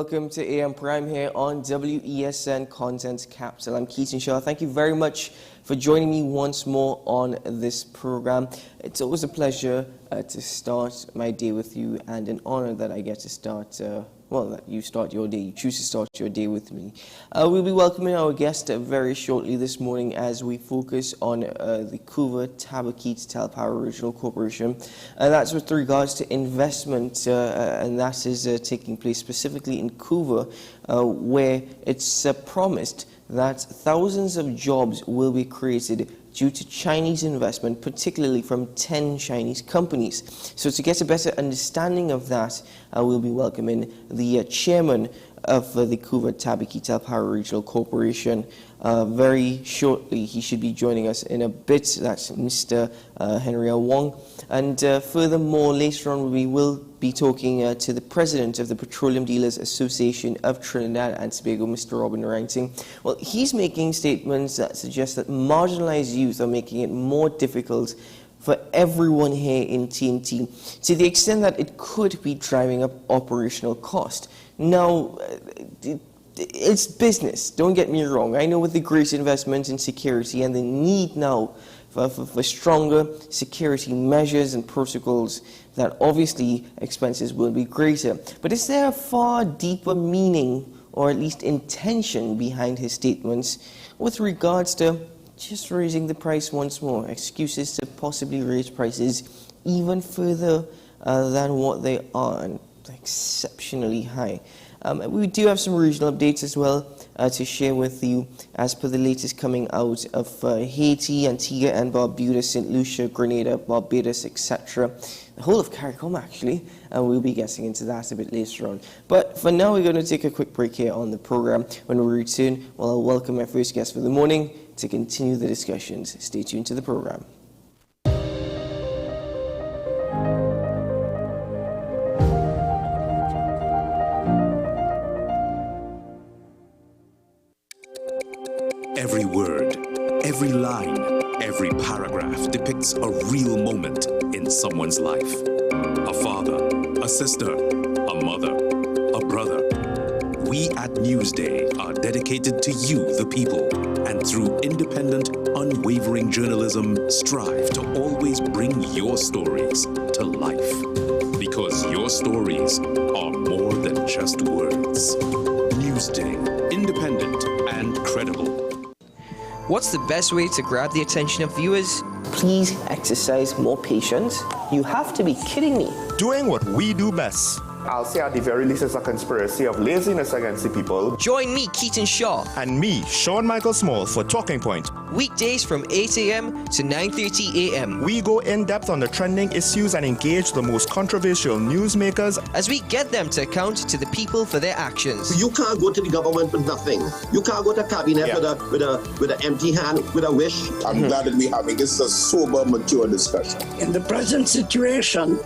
welcome to AM Prime here on WESN Content Capital. I'm Keaton Shaw. Thank you very much for joining me once more on this program. It's always a pleasure to start my day with you, and an honor that I get to start, that you start your day, you choose to start your day with me. We'll be welcoming our guest very shortly this morning as we focus on the Couva Tabakit Talpower Regional Corporation. That's with regards to investment, and that is taking place specifically in Couva, where it's promised that thousands of jobs will be created due to Chinese investment, particularly from 10 Chinese companies. So to get a better understanding of that, we'll be welcoming the chairman of the Couva Tabakit Talpower Regional Corporation. Very shortly, he should be joining us in a bit. That's Mr. Henry Wong. And furthermore, later on, we will be talking to the president of the Petroleum Dealers Association of Trinidad and Tobago, Mr. Robin Ranting. Well, he's making statements that suggest that marginalized youth are making it more difficult for everyone here in TNT, to the extent that it could be driving up operational cost. Now, it's business, don't get me wrong. I know with the great investment in security and the need now for stronger security measures and protocols, that obviously expenses will be greater. But is there a far deeper meaning, or at least intention, behind his statements with regards to just raising the price once more, excuses to possibly raise prices even further than what they are, and exceptionally high? We do have some regional updates as well to share with you, as per the latest coming out of Haiti, Antigua and Barbuda, St. Lucia, Grenada, Barbados, etc. The whole of CARICOM, actually, and we'll be getting into that a bit later on. But for now, we're going to take a quick break here on the program. When we return, well, I'll welcome my first guest for the morning to continue the discussions. Stay tuned to the program. Every word, every line, every paragraph depicts a real moment in someone's life. A father, a sister, a mother, a brother. We at Newsday are dedicated to you, the people, and through independent, unwavering journalism, strive to always bring your stories to life. Because your stories are more than just words. Newsday, independent and credible. What's the best way to grab the attention of viewers? Please exercise more patience. You have to be kidding me. Doing what we do best. I'll say at the very least it's a conspiracy of laziness against the people. Join me, Keaton Shaw. And me, Sean Michael Small, for Talking Point. Weekdays from 8 a.m. to 9:30 a.m. We go in depth on the trending issues and engage the most controversial newsmakers as we get them to account to the people for their actions. You can't go to the government with nothing. You can't go to cabinet with an empty hand, with a wish. I'm glad that we're having this a sober, mature discussion. In the present situation,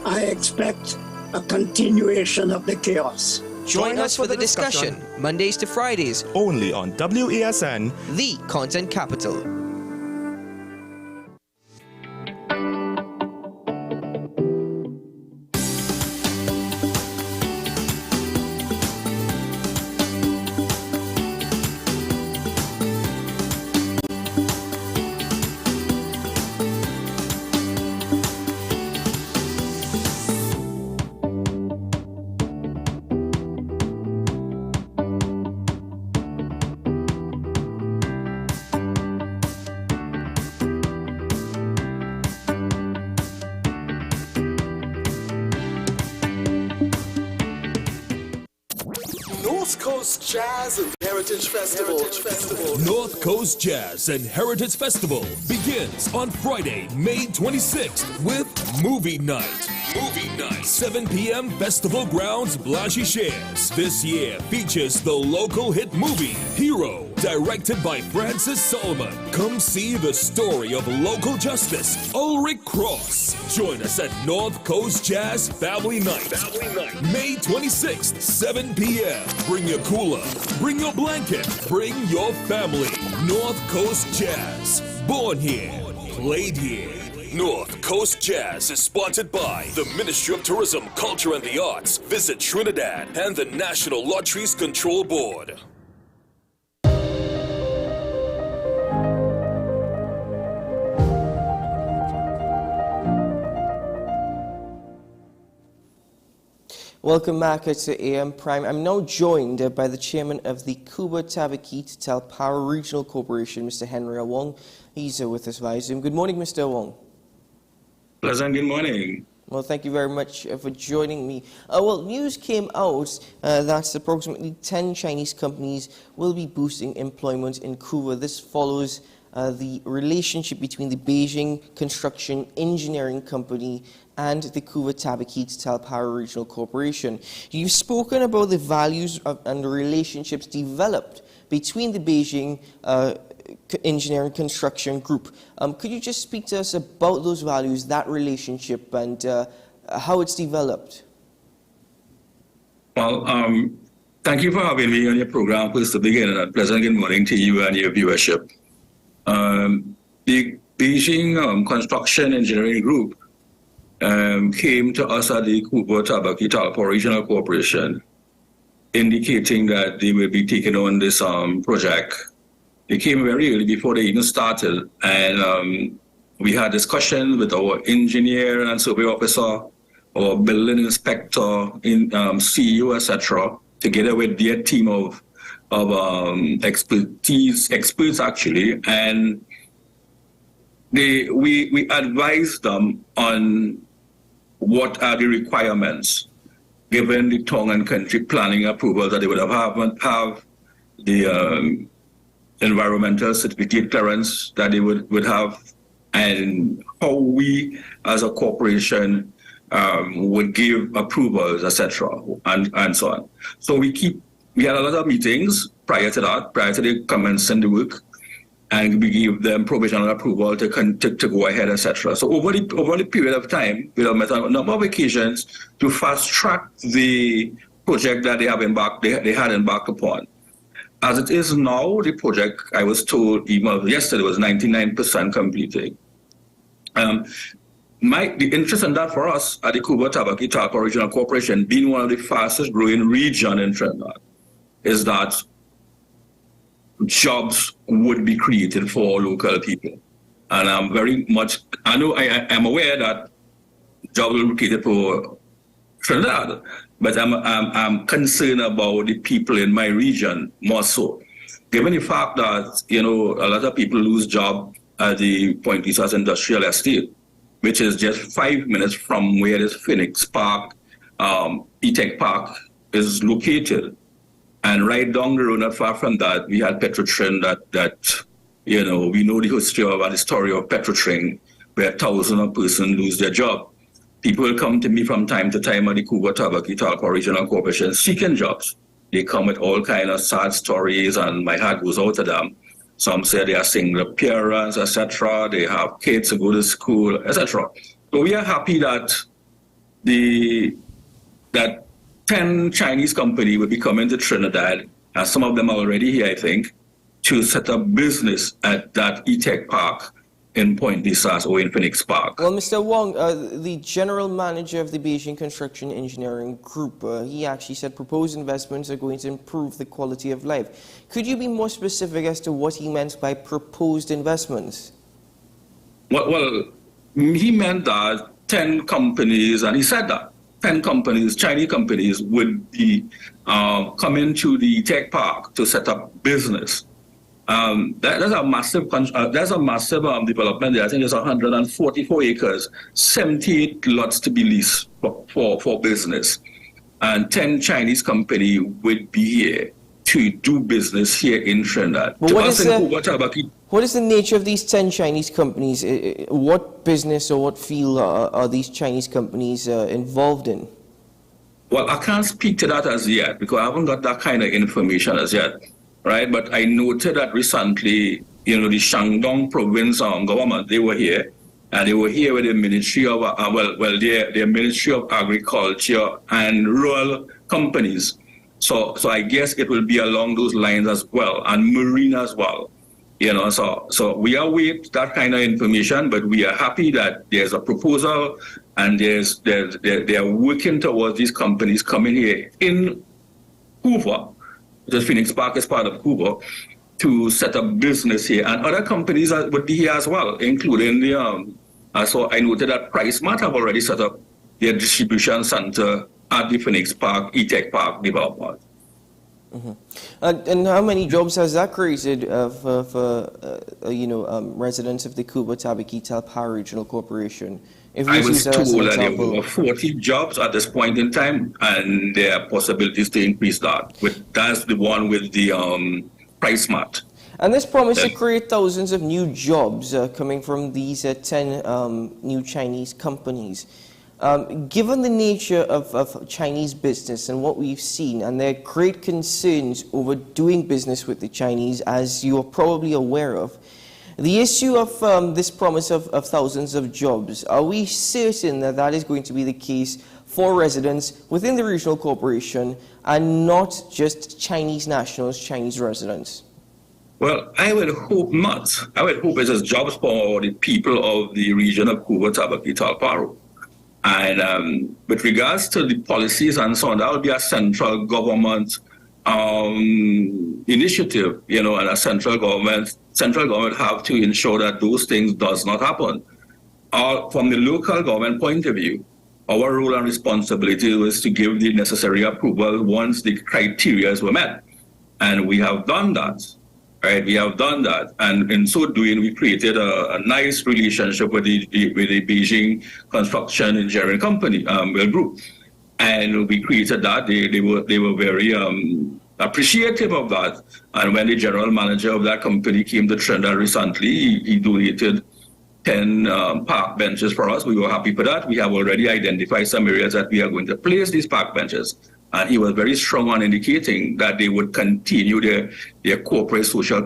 I expect a continuation of the chaos. Join us for the discussion, Mondays to Fridays, only on WESN, the Content Capital. North Coast Jazz and Heritage Festival. North Coast Jazz and Heritage Festival begins on Friday, May 26th with Movie Night. 7 p.m. Festival Grounds, Blanche Shares. This year features the local hit movie, Hero, directed by Francis Solomon. Come see the story of local justice, Ulrich Cross. Join us at North Coast Jazz Family Night. May 26th, 7 p.m. Bring your cooler, bring your blanket, bring your family. North Coast Jazz. Born here, played here. North Coast Jazz is sponsored by the Ministry of Tourism, Culture and the Arts, Visit Trinidad, and the National Lotteries Control Board. Welcome back to AM Prime. I'm now joined by the chairman of the Cuba Tabaquite Talpara Regional Corporation, Mr. Henry Wong. He's with us via Zoom. Good morning, Mr. Wong. Pleasant good morning. Well, thank you very much for joining me. Well, news came out that approximately 10 Chinese companies will be boosting employment in Cuba. This follows the relationship between the Beijing Construction Engineering Company and the Cuba Tabaquite Talpara Regional Corporation. You've spoken about the values and the relationships developed between the Beijing Engineering Construction Group. Could you just speak to us about those values, that relationship, and how it's developed? Well, thank you for having me on your program. First to begin, and a pleasant good morning to you and your viewership. The Beijing Construction Engineering Group came to us at the Cuba Tabaquite Talpara Regional Corporation, indicating that they will be taking on this project. They came very early before they even started, and we had discussion with our engineer and survey officer, our building inspector, CEO, etc., together with their team of experts actually, and we advised them on what are the requirements given the tongue and country planning approval that they would have the environmental certificate clearance that they would have, and how we as a corporation would give approvals, etc., and so on. So we had a lot of meetings prior to the commencing the work, and we gave them provisional approval to go ahead, etc. So over the period of time, we have met on a number of occasions to fast track the project that they had embarked upon. As it is now, the project, I was told even yesterday, was 99% completed. The interest in that for us at the Cuba Tabaquite Talpara Regional Corporation, being one of the fastest growing regions in Trinidad, is that jobs would be created for local people. And I'm aware that jobs will be created for Trinidad, but I'm concerned about the people in my region more so. Given the fact that, a lot of people lose jobs at the Point Lisas Industrial Estate, which is just 5 minutes from where this Phoenix Park, E-Tech Park is located. And right down the road, not far from that, we had Petrotrin that we know the history of and the story of Petrotrin, where thousands of persons lose their job. People will come to me from time to time at the Cuba Tabaquite Talpara Regional Corporation seeking jobs. They come with all kinds of sad stories, and my heart goes out to them. Some say they are single parents, etc. They have kids to go to school, etc. So we are happy that 10 Chinese companies will be coming to Trinidad, and some of them are already here, I think, to set up business at that E-Tech Park in Point Lisas or in Phoenix Park. Well, Mr. Wong, the general manager of the Beijing Construction Engineering Group, he actually said proposed investments are going to improve the quality of life. Could you be more specific as to what he meant by proposed investments? Well, he meant that 10 companies, and he said that 10 companies, Chinese companies, would be coming to the tech park to set up business. There's a massive development there. I think it's 144 acres, 78 lots to be leased for business. And 10 Chinese companies would be here to do business here in Trinidad. What is the nature of these 10 Chinese companies? What business or what field are these Chinese companies involved in? Well, I can't speak to that as yet because I haven't got that kind of information as yet, right? But I noted that recently, the Shandong province government, they were here, and they were here with the Ministry of, their Ministry of Agriculture and rural companies. So I guess it will be along those lines as well, and marine as well. So we await that kind of information, but we are happy that there's a proposal and they are working towards these companies coming here in Hoover. The Phoenix Park is part of Hoover, to set up business here, and other companies would be here as well, including so I noted that PriceSmart have already set up their distribution center at the Phoenix Park, E-Tech Park development. Mm-hmm. And how many jobs has that created for residents of the Cuba-Tabaquí-Talpa Regional Corporation? If I was told that there were 40 jobs at this point in time, and there are possibilities to increase that. That's the one with the PriceSmart. And this promise to create thousands of new jobs coming from these 10 new Chinese companies. Given the nature of Chinese business and what we've seen, and their great concerns over doing business with the Chinese, as you are probably aware of, the issue of this promise of thousands of jobs, are we certain that that is going to be the case for residents within the regional corporation and not just Chinese nationals, Chinese residents? Well, I would hope not. I would hope it is jobs for the people of the region of Cuba-Tabaquí-Talpa. And with regards to the policies and so on, that will be a central government initiative, and a central government have to ensure that those things does not happen. From the local government point of view, our role and responsibility was to give the necessary approval once the criteria were met. And we have done that, right? We have done that. And in so doing, we created a nice relationship with the Beijing Construction Engineering Company, group. And we created that. They were very appreciative of that. And when the general manager of that company came to Trinidad recently, he donated 10 park benches for us. We were happy for that. We have already identified some areas that we are going to place these park benches. And he was very strong on indicating that they would continue their corporate social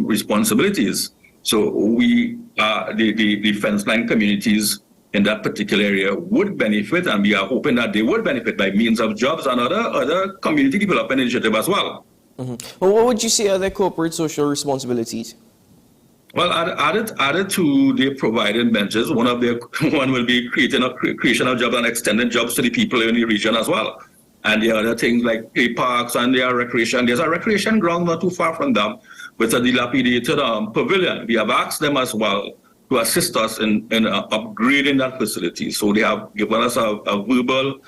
responsibilities. So the fence line communities in that particular area would benefit, and we are hoping that they would benefit by means of jobs and other community development initiatives as well. Mm-hmm. Well, what would you say are their corporate social responsibilities? Well, added to the provided benches, one will be creation of jobs and extended jobs to the people in the region as well. And the other things like play parks and their recreation. There's a recreation ground not too far from them with a dilapidated pavilion. We have asked them as well to assist us in upgrading that facility. So they have given us a verbal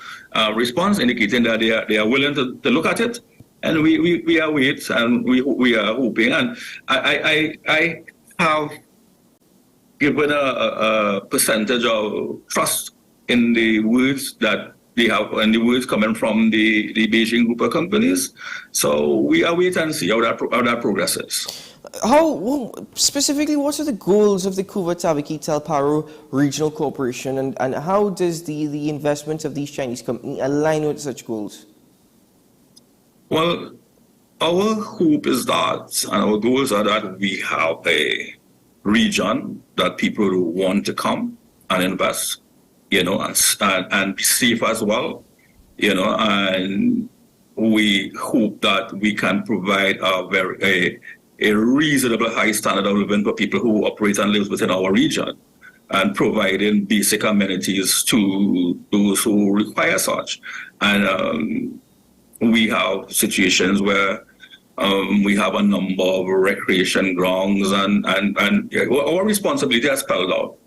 response indicating that they are willing to look at it. And we await and we are hoping. And I have given a percentage of trust in the words that they have, and the words coming from the Beijing group of companies. So we await and see how that progresses. Specifically, what are the goals of the Cuba-Tabaquí-Talpa Regional Corporation, and how does the investment of these Chinese companies align with such goals? Well, our hope is that, and our goals are that we have a region that people want to come and invest, and be safe as well, and we hope that we can provide a reasonable high standard of living for people who operate and live within our region, and providing basic amenities to those who require such. And we have situations where we have a number of recreation grounds, and our responsibility is spelled out,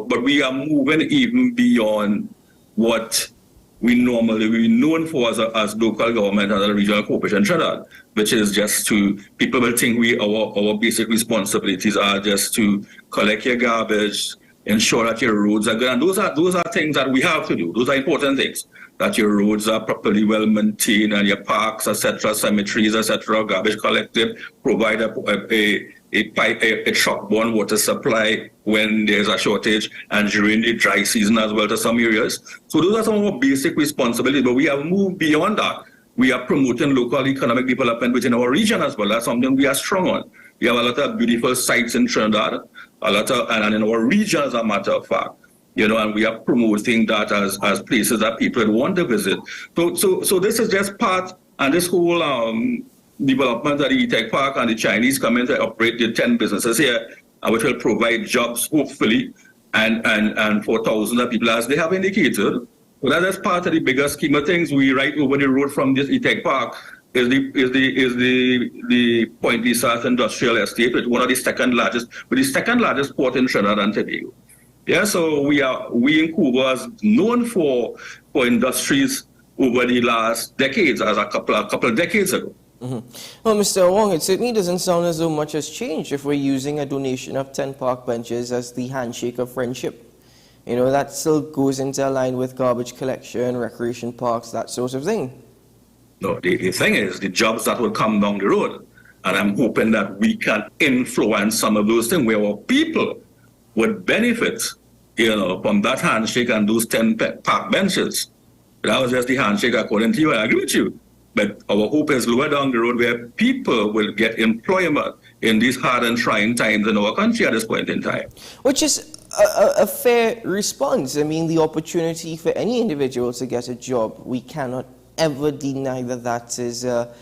but we are moving even beyond what we normally be known for as local government and a regional corporation Trinidad, which is just people will think our basic responsibilities are just to collect your garbage, ensure that your roads are good. And those are things that we have to do. Those are important things, that your roads are properly well maintained and your parks, etc., cemeteries, etc., garbage collected, provide a truck-borne water supply when there's a shortage, and during the dry season as well to some areas. So those are some of our basic responsibilities, but we have moved beyond that. We are promoting local economic development within our region as well. That's something we are strong on. We have a lot of beautiful sites in Trinidad, and in our region, as a matter of fact, and we are promoting that as places that people want to visit. So this is just part, and this whole development at the E-Tech Park, and the Chinese come in to operate the 10 businesses here, which will provide jobs, hopefully, and for thousands of people, as they have indicated. So that is part of the bigger scheme of things. We right over the road from this E-Tech Park is the Point Lisa Industrial Estate, which is one of the second largest port in Trinidad and Tobago. Yeah, so we in Cuba is known for industries over the last decades, as a couple of decades ago. Well, Mr. Wong, it certainly doesn't sound as though much has changed if we're using a donation of 10 park benches as the handshake of friendship. You know, that still goes into line with garbage collection, recreation parks, that sort of thing. No, the thing is, the jobs that will come down the road, and I'm hoping that we can influence some of those things where our people would benefit, you know, from that handshake and those 10 park benches. That was just the handshake according to you, I agree with you. But our hope is lower down the road where people will get employment in these hard and trying times in our country at this point in time. Which is a fair response. I mean, the opportunity for any individual to get a job, we cannot ever deny that is a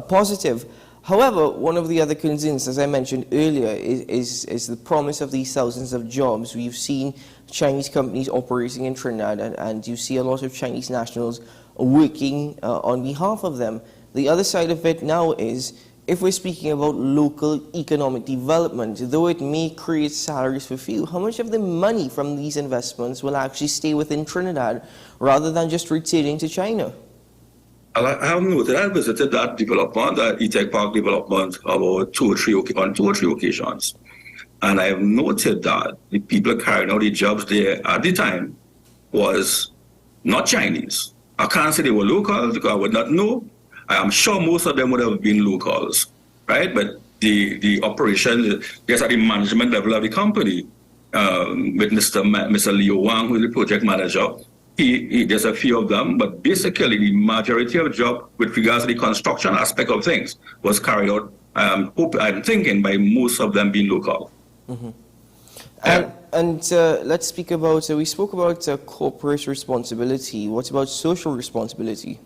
positive. However, one of the other concerns, as I mentioned earlier, is the promise of these thousands of jobs. We've seen Chinese companies operating in Trinidad, and you see a lot of Chinese nationals working on behalf of them. The other side of it now is, if we're speaking about local economic development, though it may create salaries for few, how much of the money from these investments will actually stay within Trinidad rather than just returning to China? I have noted, I visited that development, that E-Tech Park development, about two or three occasions. And I have noted that the people carrying out the jobs there at the time was not Chinese. I can't say they were locals because I would not know. I am sure most of them would have been locals, right? But the operation, just at the management level of the company, with Mr. Leo Wang, who is the project manager, there's a few of them, but basically the majority of job with regards to the construction aspect of things was carried out, I'm thinking, by most of them being local. And let's speak about, we spoke about corporate responsibility. What about social responsibility?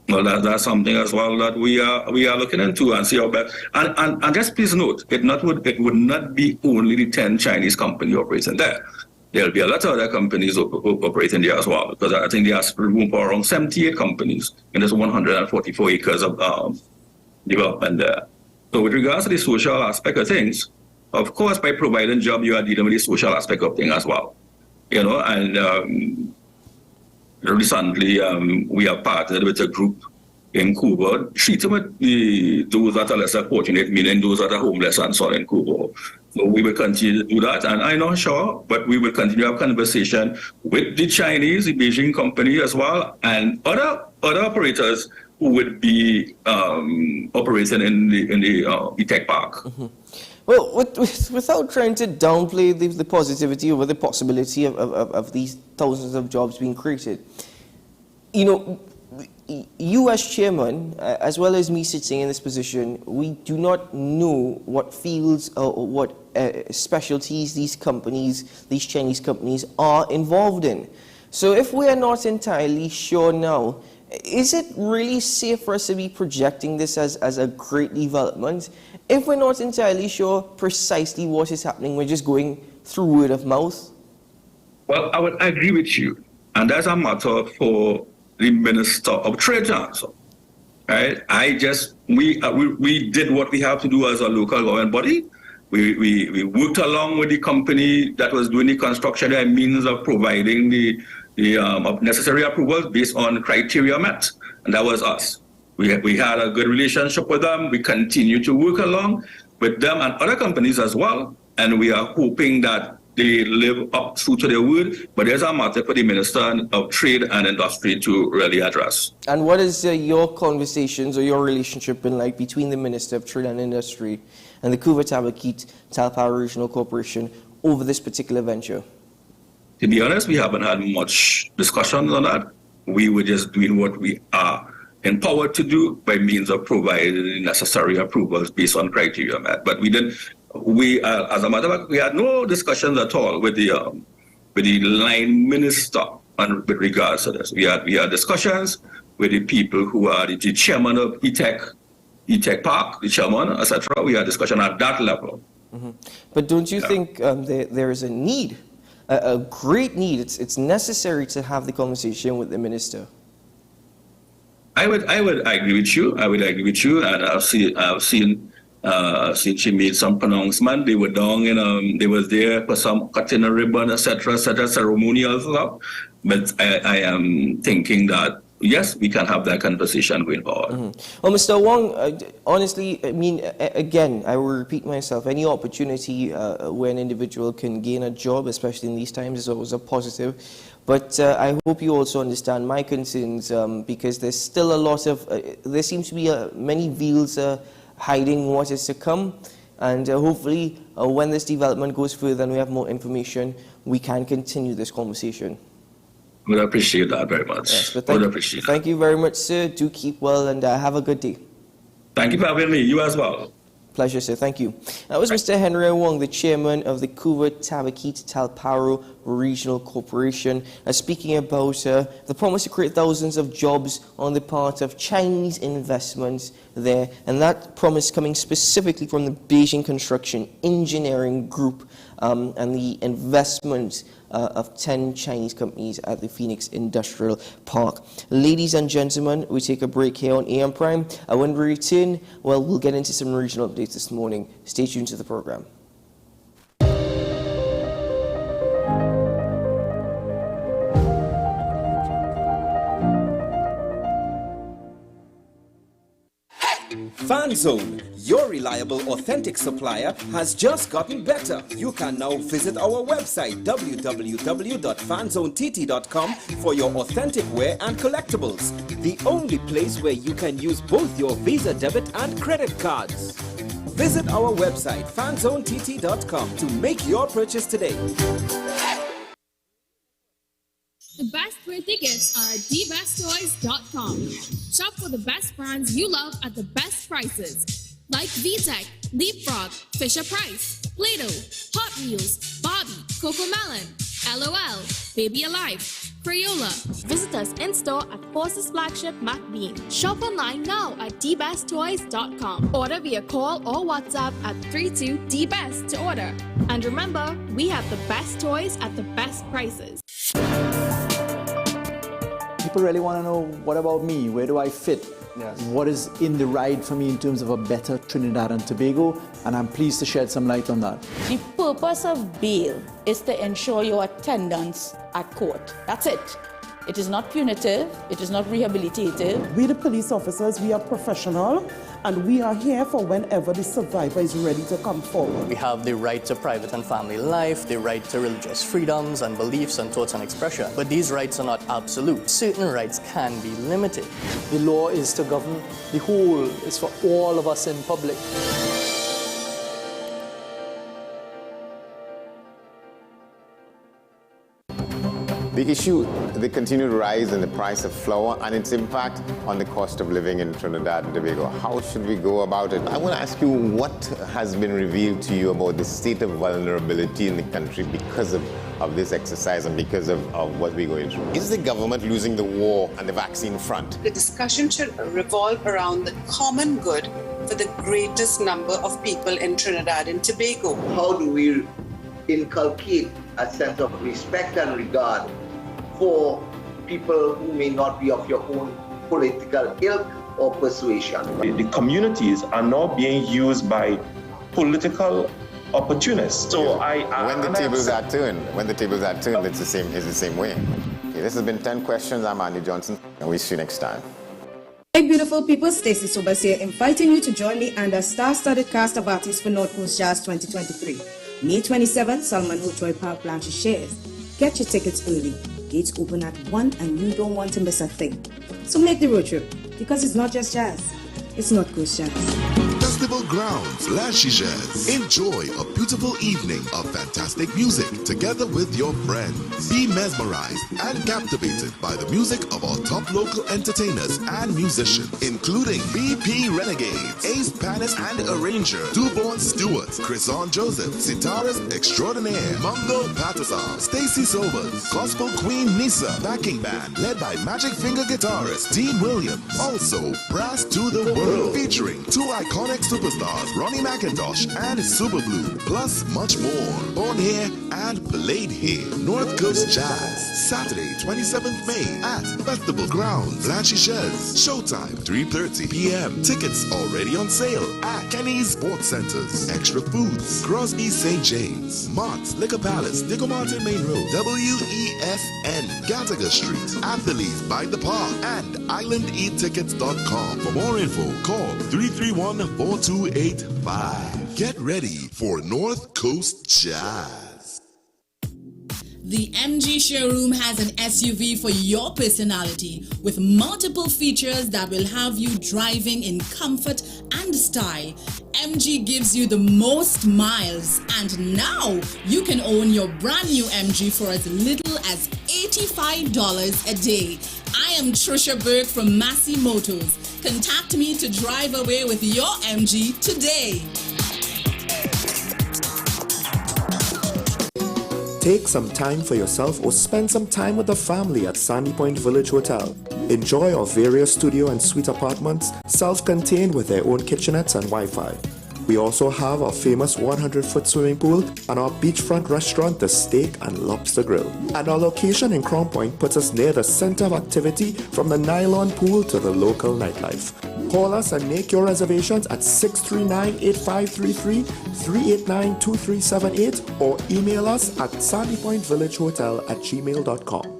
Well, that's something as well that we are looking into and see how best. And just please note, it would not be only the 10 Chinese companies operating there. There'll be a lot of other companies operating there as well, because I think there's room for around 78 companies in this 144 acres of development there. So with regards to the social aspect of things, of course, by providing job, you are dealing with the social aspect of things as well. You know, and recently we have partnered with a group in Cuba, treating with those that are less fortunate, meaning those that are homeless and so on in Cuba. So we will continue to do that, and I'm not sure, but we will continue to have conversation with the Chinese, the Beijing company as well, and other operators who would be operating in the E-Tech Park. Mm-hmm. Well, without trying to downplay the positivity over the possibility of these thousands of jobs being created, you know, you as chairman, as well as me sitting in this position, we do not know what fields or what specialties these companies, these Chinese companies, are involved in. So if we are not entirely sure now, is it really safe for us to be projecting this as a great development? If we're not entirely sure precisely what is happening, we're just going through word of mouth? Well, I would agree with you. And that's a matter for the Minister of Trade also, right? We did what we have to do as a local government body. We worked along with the company that was doing the construction by means of providing the necessary approvals based on criteria met, and that was us. We had a good relationship with them. We continue to work along with them and other companies as well, and we are hoping that they live up true to their word, but there's a matter for the Minister of Trade and Industry to really address. And what is your conversations or your relationship been like between the Minister of Trade and Industry and the Cuba Tabakit Talpa Regional Corporation over this particular venture? To be honest, we haven't had much discussions on that. We were just doing what we are empowered to do by means of providing the necessary approvals based on criteria met. But we didn't. As a matter of fact, we had no discussions at all with the line minister with regards to this. We had discussions with the people who are the chairman of E-Tech E-Tech Park, the chairman, etc. We had discussion at that level. But don't you think there is a need, a great need? It's necessary to have the conversation with the minister. I would agree with you. I would agree with you. And I've seen she made some pronouncement. They were down and they was there for some cutting a ribbon, etc., ceremonial stuff. But I am thinking that yes, we can have that conversation going forward. Well, Mr. Wong, honestly, I mean, again, I will repeat myself. Any opportunity where an individual can gain a job, especially in these times, is always a positive. But I hope you also understand my concerns because there's still a lot of, there seems to be many veils hiding what is to come. And hopefully, when this development goes further and we have more information, we can continue this conversation. Would appreciate that very much. Yes, but thank you very much, sir. Do keep well and have a good day. Thank you for having me. You as well. Pleasure, sir. Thank you. That was Mr. Henry Wong, the chairman of the Kuva Tabakit Talparo Regional Corporation, speaking about the promise to create thousands of jobs on the part of Chinese investments there, and that promise coming specifically from the Beijing Construction Engineering Group and the investment of 10 Chinese companies at the Phoenix Industrial Park. Ladies and gentlemen, we take a break here on AM Prime. When we return, well, we'll get into some regional updates this morning. Stay tuned to the program. FanZone, your reliable, authentic supplier, has just gotten better. You can now visit our website www.fanzonett.com for your authentic wear and collectibles. The only place where you can use both your Visa debit and credit cards. Visit our website fanzonett.com to make your purchase today. The best birthday gifts are at dbesttoys.com. Shop for the best brands you love at the best prices. Like VTech, Leapfrog, Fisher-Price, Play-Doh, Hot Wheels, Barbie, Cocomelon, LOL, Baby Alive, Crayola. Visit us in-store at Forces Flagship MacBean. Shop online now at dbesttoys.com. Order via call or WhatsApp at 32DBEST to order. And remember, we have the best toys at the best prices. People really want to know, what about me? Where do I fit? Yes. What is in the ride for me in terms of a better Trinidad and Tobago? And I'm pleased to shed some light on that. The purpose of bail is to ensure your attendance at court. That's it. It is not punitive. It is not rehabilitative. We, the police officers, we are professional, and we are here for whenever the survivor is ready to come forward. We have the right to private and family life, the right to religious freedoms and beliefs and thoughts and expression. But these rights are not absolute. Certain rights can be limited. The law is to govern the whole. It's for all of us in public. The issue, the continued rise in the price of flour and its impact on the cost of living in Trinidad and Tobago. How should we go about it? I want to ask you, what has been revealed to you about the state of vulnerability in the country because of this exercise and because of what we're going through? Is the government losing the war on the vaccine front? The discussion should revolve around the common good for the greatest number of people in Trinidad and Tobago. How do we inculcate a sense of respect and regard for people who may not be of your own political ilk or persuasion? The communities are now being used by political opportunists. So when the tables are turned, it's the same way. Okay, this has been 10 Questions. I'm Andy Johnson, and we'll see you next time. Hey beautiful people, Stacey Sobas here, inviting you to join me and a star-studded cast of artists for North Coast Jazz 2023. May 27th, Salman Hotroy Park Blanche shares. Get your tickets early. Gates open at 1 and you don't want to miss a thing. So make the road trip, because it's not just jazz, it's North Coast Jazz. Festival Grounds, Lashiges. Enjoy a beautiful evening of fantastic music together with your friends. Be mesmerized and captivated by the music of our top local entertainers and musicians, including BP Renegades, Ace Panis and Arranger, Duborn Stewart, Chrison Joseph, Sitarist Extraordinaire, Mungo Patterson, Stacy Sobers, Gospel Queen Nisa, backing band led by Magic Finger guitarist Dean Williams. Also, Brass to the World, featuring two iconic superstars, Ronnie McIntosh and Super Blue, plus much more. Born here and played here. North Coast Jazz, Saturday, 27th May at Festival Grounds, Blanchichez. Showtime, 3:30 p.m. Tickets already on sale at Kenny's Sports Centers, Extra Foods, Crosby St. James, Mott's Liquor Palace, Diggle Martin Main Road, WESN, Gallagher Street, Athletes by the Park, and IslandEatTickets.com. For more info, call 331-4285. Get ready for North Coast Jazz. The MG showroom has an SUV for your personality with multiple features that will have you driving in comfort and style. MG gives you the most miles, and now you can own your brand new MG for as little as $85 a day. I am Trisha Burke from Massey Motors. Contact me to drive away with your MG today. Take some time for yourself or spend some time with the family at Sandy Point Village Hotel. Enjoy our various studio and suite apartments, self-contained with their own kitchenettes and Wi-Fi. We also have our famous 100-foot swimming pool and our beachfront restaurant, the Steak and Lobster Grill. And our location in Crown Point puts us near the center of activity from the nylon pool to the local nightlife. Call us and make your reservations at 639-8533, 389-2378, or email us at sandypointvillagehotel@gmail.com.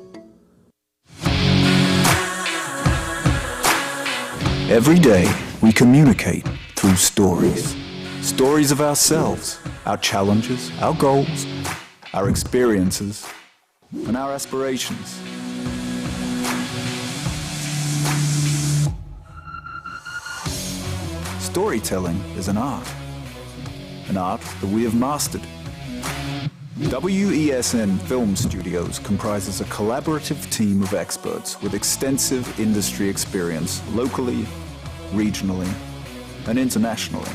Every day, we communicate through stories. Stories of ourselves, our challenges, our goals, our experiences, and our aspirations. Storytelling is an art that we have mastered. WESN Film Studios comprises a collaborative team of experts with extensive industry experience locally, regionally, and internationally.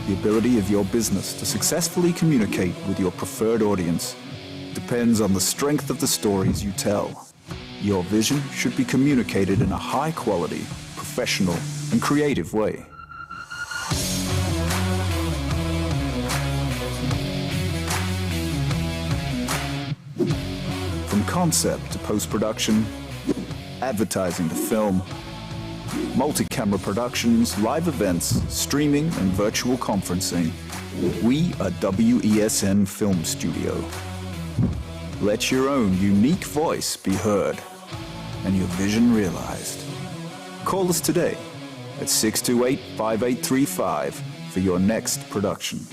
The ability of your business to successfully communicate with your preferred audience depends on the strength of the stories you tell. Your vision should be communicated in a high-quality, professional, and creative way. From concept to post-production, advertising to film, multi-camera productions, live events, streaming, and virtual conferencing, we are WESN Film Studio. Let your own unique voice be heard and your vision realized. Call us today at 628-5835 for your next production.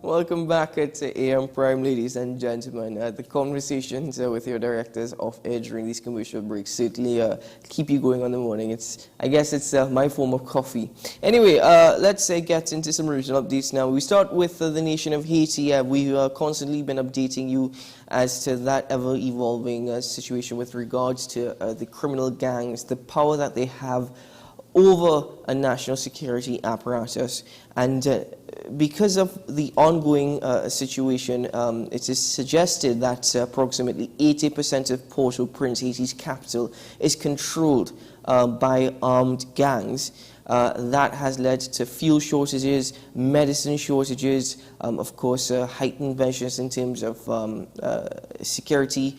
Welcome back to AM Prime, ladies and gentlemen. The conversations with your directors of air during these commercial breaks certainly keep you going on the morning. I guess it's my form of coffee. Anyway, let's get into some regional updates now. We start with the nation of Haiti. We've constantly been updating you as to that ever-evolving situation with regards to the criminal gangs, the power that they have over a national security apparatus. And because of the ongoing situation, it is suggested that approximately 80% of Port-au-Prince, Haiti's capital, is controlled by armed gangs. That has led to fuel shortages, medicine shortages, of course, heightened measures in terms of security,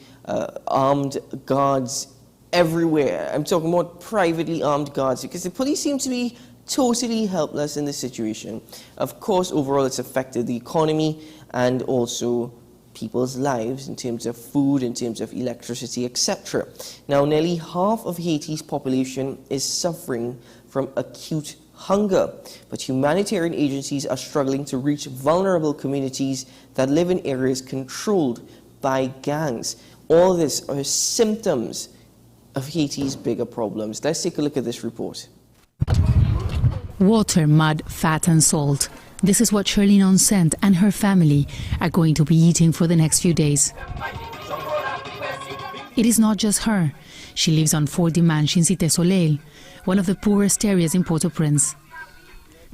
armed guards everywhere. I'm talking about privately armed guards, because the police seem to be totally helpless in this situation. Of course, overall, it's affected the economy and also people's lives in terms of food, in terms of electricity, etc. Now, nearly half of Haiti's population is suffering from acute hunger, but humanitarian agencies are struggling to reach vulnerable communities that live in areas controlled by gangs. All this are symptoms of Haiti's bigger problems. Let's take a look at this report. Water, mud, fat and salt. This is what Shirley Nonsent and her family are going to be eating for the next few days. It is not just her. She lives on 4 Dimanche in Cité Soleil, one of the poorest areas in Port-au-Prince.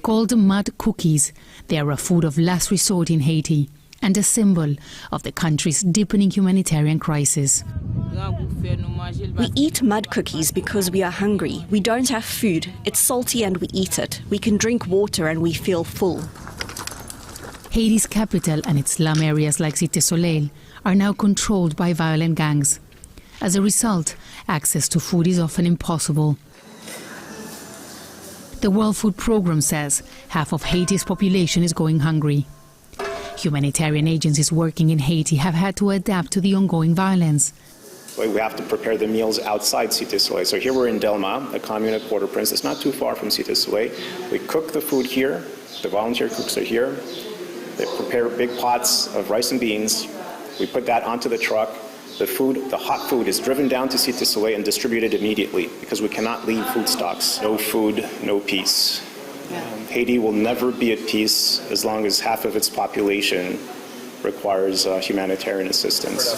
Called mud cookies, they are a food of last resort in Haiti and a symbol of the country's deepening humanitarian crisis. We eat mud cookies because we are hungry. We don't have food. It's salty and we eat it. We can drink water and we feel full. Haiti's capital and its slum areas like Cité Soleil are now controlled by violent gangs. As a result, access to food is often impossible. The World Food Programme says half of Haiti's population is going hungry. Humanitarian agencies working in Haiti have had to adapt to the ongoing violence. We have to prepare the meals outside Cité Soleil. So here we're in Delma, a commune at Port-au-Prince. It's not too far from Cité Soleil. We cook the food here. The volunteer cooks are here. They prepare big pots of rice and beans. We put that onto the truck. The food, the hot food, is driven down to Cité Soleil and distributed immediately because we cannot leave food stocks. No food, no peace. Haiti will never be at peace as long as half of its population requires humanitarian assistance.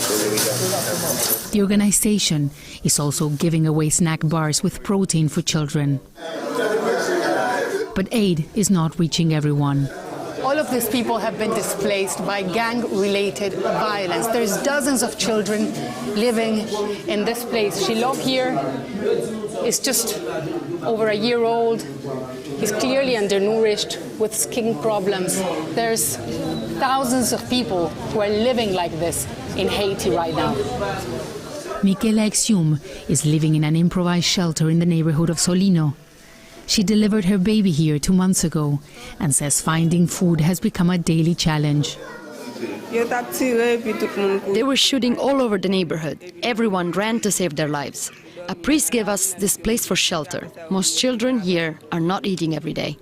The organization is also giving away snack bars with protein for children. But aid is not reaching everyone. All of these people have been displaced by gang-related violence. There's dozens of children living in this place. Shilov here is just over a year old. He's clearly undernourished with skin problems. There's thousands of people who are living like this in Haiti right now. Michaela Exium is living in an improvised shelter in the neighborhood of Solino. She delivered her baby here 2 months ago and says finding food has become a daily challenge. They were shooting all over the neighborhood. Everyone ran to save their lives. A priest gave us this place for shelter. Most children here are not eating every day.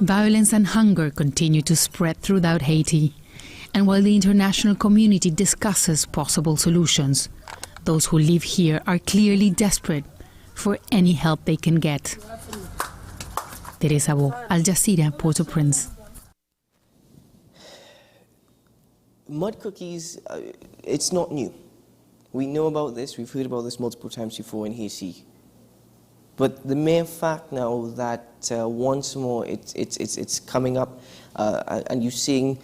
Violence and hunger continue to spread throughout Haiti. And while the international community discusses possible solutions, those who live here are clearly desperate for any help they can get. Teresa Bo, Al Jazeera, Port-au-Prince. Mud cookies, it's not new. We know about this, we've heard about this multiple times before in Haiti. But the mere fact now that once more it's coming up and you're seeing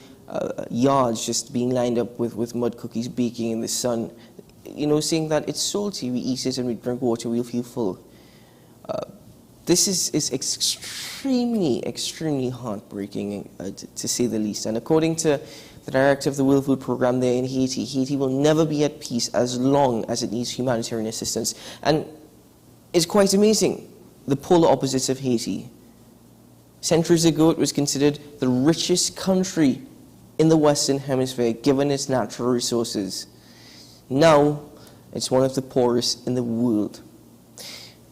yards just being lined up with mud cookies baking in the sun, you know, saying that it's salty, we eat it and we drink water, we'll feel full. This is extremely heartbreaking, to say the least. And according to the director of the World Food Programme there in Haiti, Haiti will never be at peace as long as it needs humanitarian assistance. And it's quite amazing, the polar opposites of Haiti. Centuries ago, it was considered the richest country in the Western Hemisphere, given its natural resources. Now, it's one of the poorest in the world.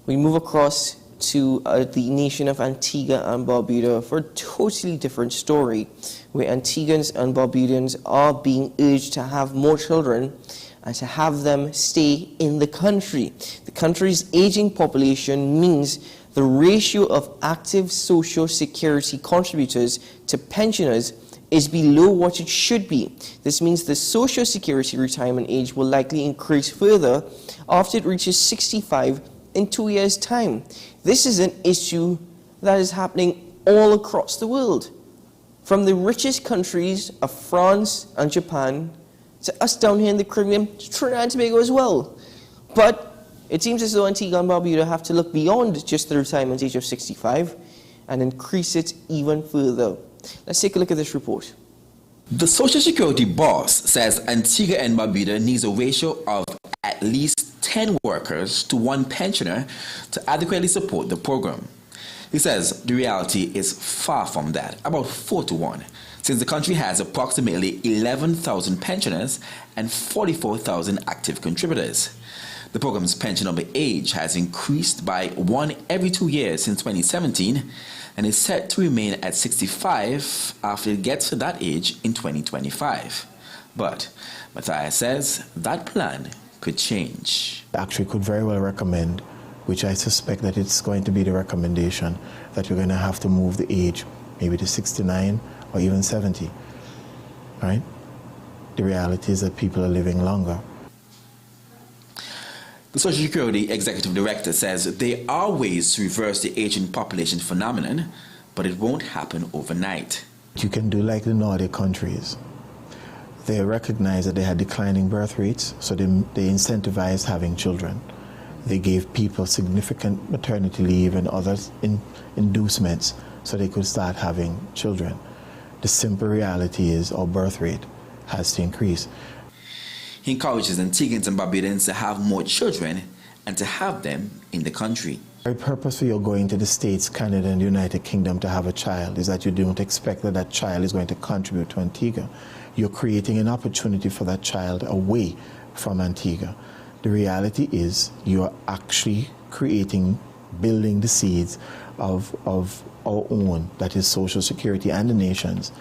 We move across to the nation of Antigua and Barbuda for a totally different story, where Antiguans and Barbudans are being urged to have more children and to have them stay in the country. The country's aging population means the ratio of active social security contributors to pensioners is below what it should be. This means the social security retirement age will likely increase further after it reaches 65 in 2 years' time. This is an issue that is happening all across the world, from the richest countries of France and Japan to us down here in the Caribbean, to Trinidad and Tobago as well. But it seems as though Antigua and Barbuda have to look beyond just the retirement age of 65 and increase it even further. Let's take a look at this report. The Social Security boss says Antigua and Barbuda needs a ratio of at least 10 workers to 1 pensioner to adequately support the program. He says the reality is far from that, about 4 to 1, since the country has approximately 11,000 pensioners and 44,000 active contributors. The program's pensioner age has increased by 1 every 2 years since 2017 and is set to remain at 65 after it gets to that age in 2025. But Matthias says that plan could change. Actually could very well recommend, which I suspect that it's going to be the recommendation, that we're going to have to move the age maybe to 69 or even 70, right? The reality is that people are living longer. The Social Security Executive Director says there are ways to reverse the aging population phenomenon, but it won't happen overnight. You can do like the Nordic countries. They recognize that they had declining birth rates, so they incentivized having children. They gave people significant maternity leave and other inducements so they could start having children. The simple reality is our birth rate has to increase. He encourages Antiguans and Barbadians to have more children and to have them in the country. The very purpose for you going to the States, Canada, and the United Kingdom to have a child is that you don't expect that that child is going to contribute to Antigua. You're creating an opportunity for that child away from Antigua. The reality is you're actually building the seeds of our own, that is Social Security and the nation's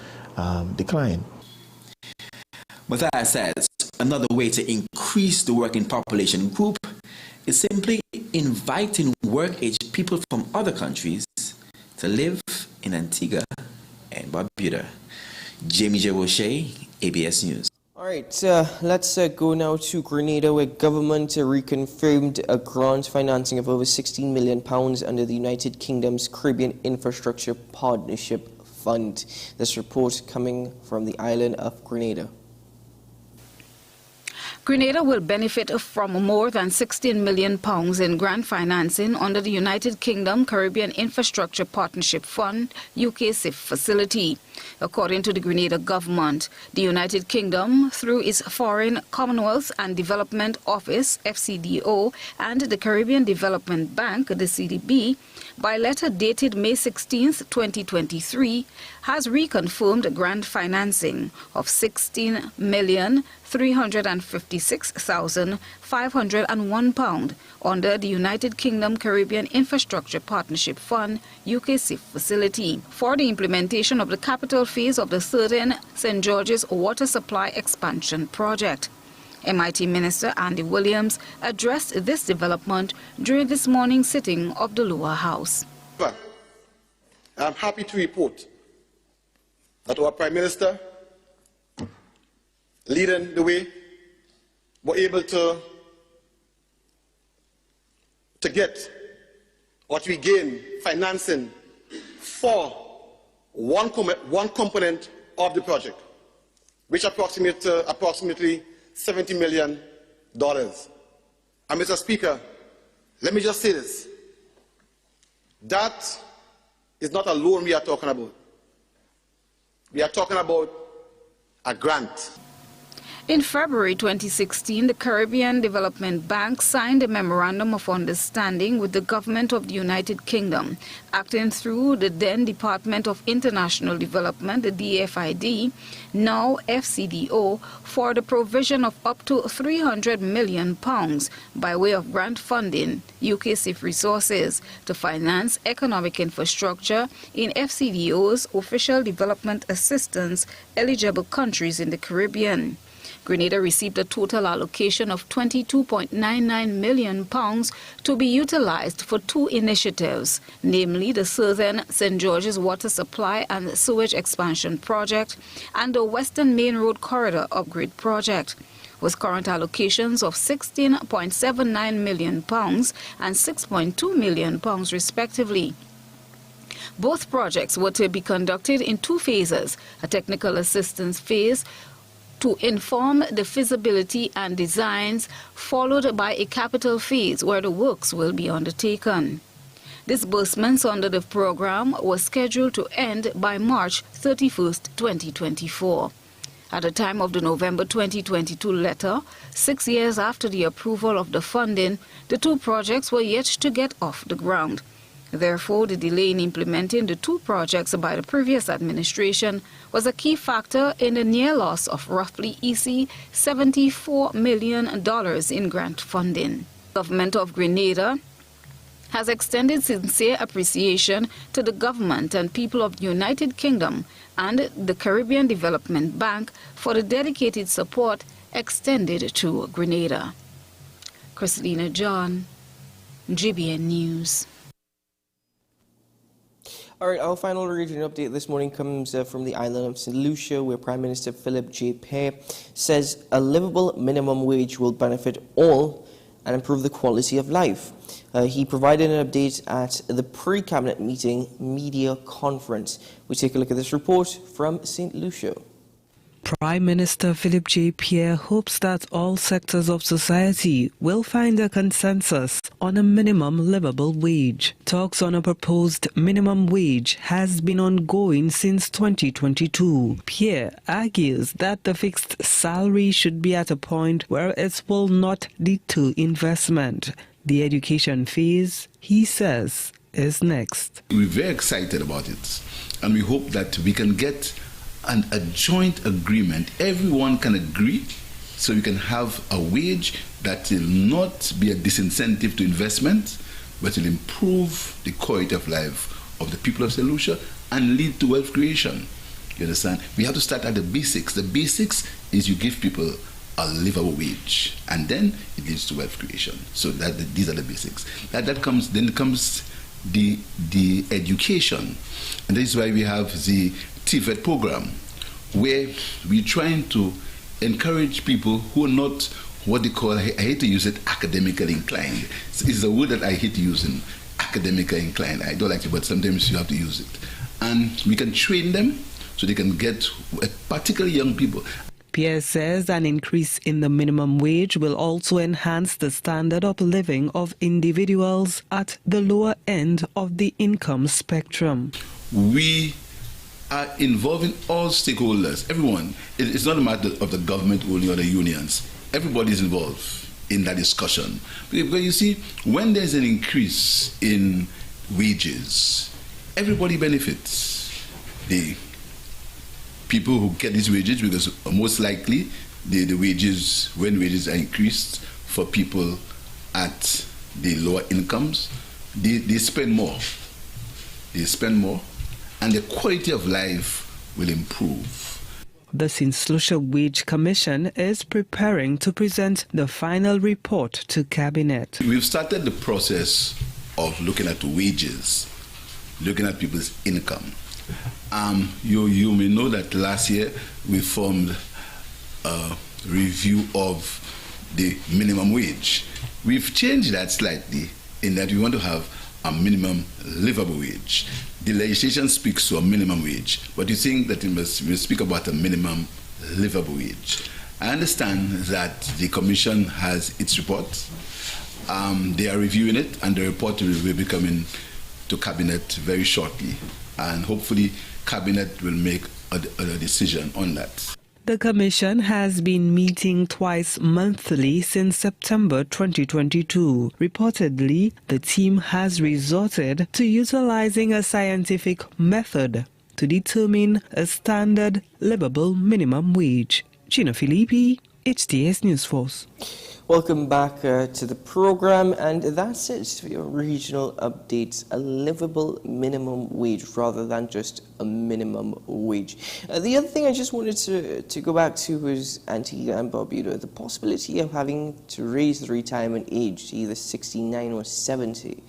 decline. Matthias says another way to increase the working population group is simply inviting work-age people from other countries to live in Antigua and Barbuda. Jamie J. Roche, ABS News. All right, let's go now to Grenada, where government reconfirmed a grant financing of over £16 million under the United Kingdom's Caribbean Infrastructure Partnership Fund. This report coming from the island of Grenada. Grenada will benefit from more than £16 million in grant financing under the United Kingdom Caribbean Infrastructure Partnership Fund (UKCIF) facility. According to the Grenada government, the United Kingdom, through its Foreign, Commonwealth and Development Office (FCDO) and the Caribbean Development Bank (the CDB), by letter dated May 16, 2023, has reconfirmed grant financing of £16,356,501 under the United Kingdom Caribbean Infrastructure Partnership Fund (UKCIF) facility for the implementation of the capital phase of the certain St. George's Water Supply Expansion Project. MIT Minister Andy Williams addressed this development during this morning's sitting of the lower house. I'm happy to report that our Prime Minister, leading the way, were able to get what we gain financing for one component of the project, which approximately $70 million. And Mr. Speaker, let me just say this. That is not a loan we are talking about. We are talking about a grant. In February 2016, the Caribbean Development Bank signed a Memorandum of Understanding with the Government of the United Kingdom, acting through the then Department of International Development, the DFID, now FCDO, for the provision of up to £300 million by way of grant funding, UKCIF resources, to finance economic infrastructure in FCDO's official development assistance eligible countries in the Caribbean. Grenada received a total allocation of £22.99 million to be utilized for two initiatives, namely the Southern St. George's Water Supply and Sewage Expansion Project and the Western Main Road Corridor Upgrade Project, with current allocations of £16.79 million and £6.2 million respectively. Both projects were to be conducted in two phases, a technical assistance phase to inform the feasibility and designs, followed by a capital phase where the works will be undertaken. Disbursements under the program were scheduled to end by March 31, 2024. At the time of the November 2022 letter, 6 years after the approval of the funding, the two projects were yet to get off the ground. Therefore, the delay in implementing the two projects by the previous administration was a key factor in the near loss of roughly $74 million in grant funding. The government of Grenada has extended sincere appreciation to the government and people of the United Kingdom and the Caribbean Development Bank for the dedicated support extended to Grenada. Christina John, GBN News. All right, our final regional update this morning comes from the island of St. Lucia, where Prime Minister Philip J. Pear says a livable minimum wage will benefit all and improve the quality of life. He provided an update at the pre-cabinet meeting media conference. We take a look at this report from St. Lucia. Prime Minister Philip J. Pear hopes that all sectors of society will find a consensus on a minimum livable wage. Talks on a proposed minimum wage has been ongoing since 2022. Pear argues that the fixed salary should be at a point where it will not deter investment. The education phase, he says, is next. We're very excited about it, and we hope that we can get a joint agreement. Everyone can agree, so we can have a wage that will not be a disincentive to investment, but will improve the quality of life of the people of St. Lucia and lead to wealth creation. You understand? We have to start at the basics. The basics is you give people a livable wage, and then it leads to wealth creation. So these are the basics. Then comes the education, and this is why we have the TVET program, where we're trying to encourage people who are not what they call, I hate to use it, academically inclined. It's a word that I hate using, academically inclined. I don't like it, but sometimes you have to use it. And we can train them so they can get, particularly young people. Pierre says an increase in the minimum wage will also enhance the standard of living of individuals at the lower end of the income spectrum. We are involving all stakeholders, everyone. It's not a matter of the government only or the unions. Everybody is involved in that discussion. Because you see, when there's an increase in wages, everybody benefits. The people who get these wages, because most likely the wages, when wages are increased for people at the lower incomes, they spend more. They spend more, and the quality of life will improve. The St. Lucia Wage Commission is preparing to present the final report to Cabinet. We've started the process of looking at wages, looking at people's income. You may know that last year we formed a review of the minimum wage. We've changed that slightly in that we want to have a minimum livable wage. The legislation speaks to a minimum wage, but you think that we must speak about a minimum livable wage. I understand that the Commission has its report. They are reviewing it, and the report will be coming to Cabinet very shortly, and hopefully Cabinet will make a decision on that. The Commission has been meeting twice monthly since September 2022. Reportedly, the team has resorted to utilizing a scientific method to determine a standard livable minimum wage. Gina Filippi, HTS News Force. Welcome back to the program, and that's it for your regional updates. A livable minimum wage rather than just a minimum wage. The other thing I just wanted to go back to was Antigua and Barbuda, the possibility of having to raise the retirement age to either 69 or 70.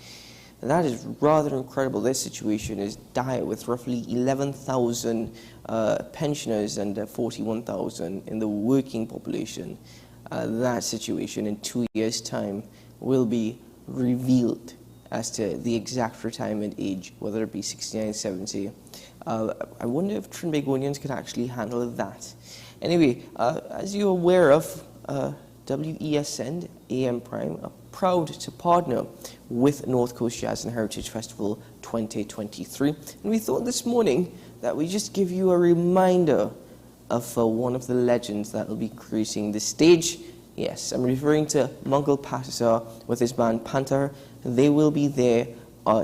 That is rather incredible. Their situation is dire, with roughly 11,000 pensioners and 41,000 in the working population. That situation in 2 years' time will be revealed as to the exact retirement age, whether it be 69, 70. I wonder if Trinbagonians could actually handle that. Anyway, as you're aware of, WESN AM Prime are proud to partner with North Coast Jazz and Heritage Festival 2023. And we thought this morning that we just give you a reminder of one of the legends that will be gracing the stage. Yes, I'm referring to Mungle Pattisar with his band Panther. They will be there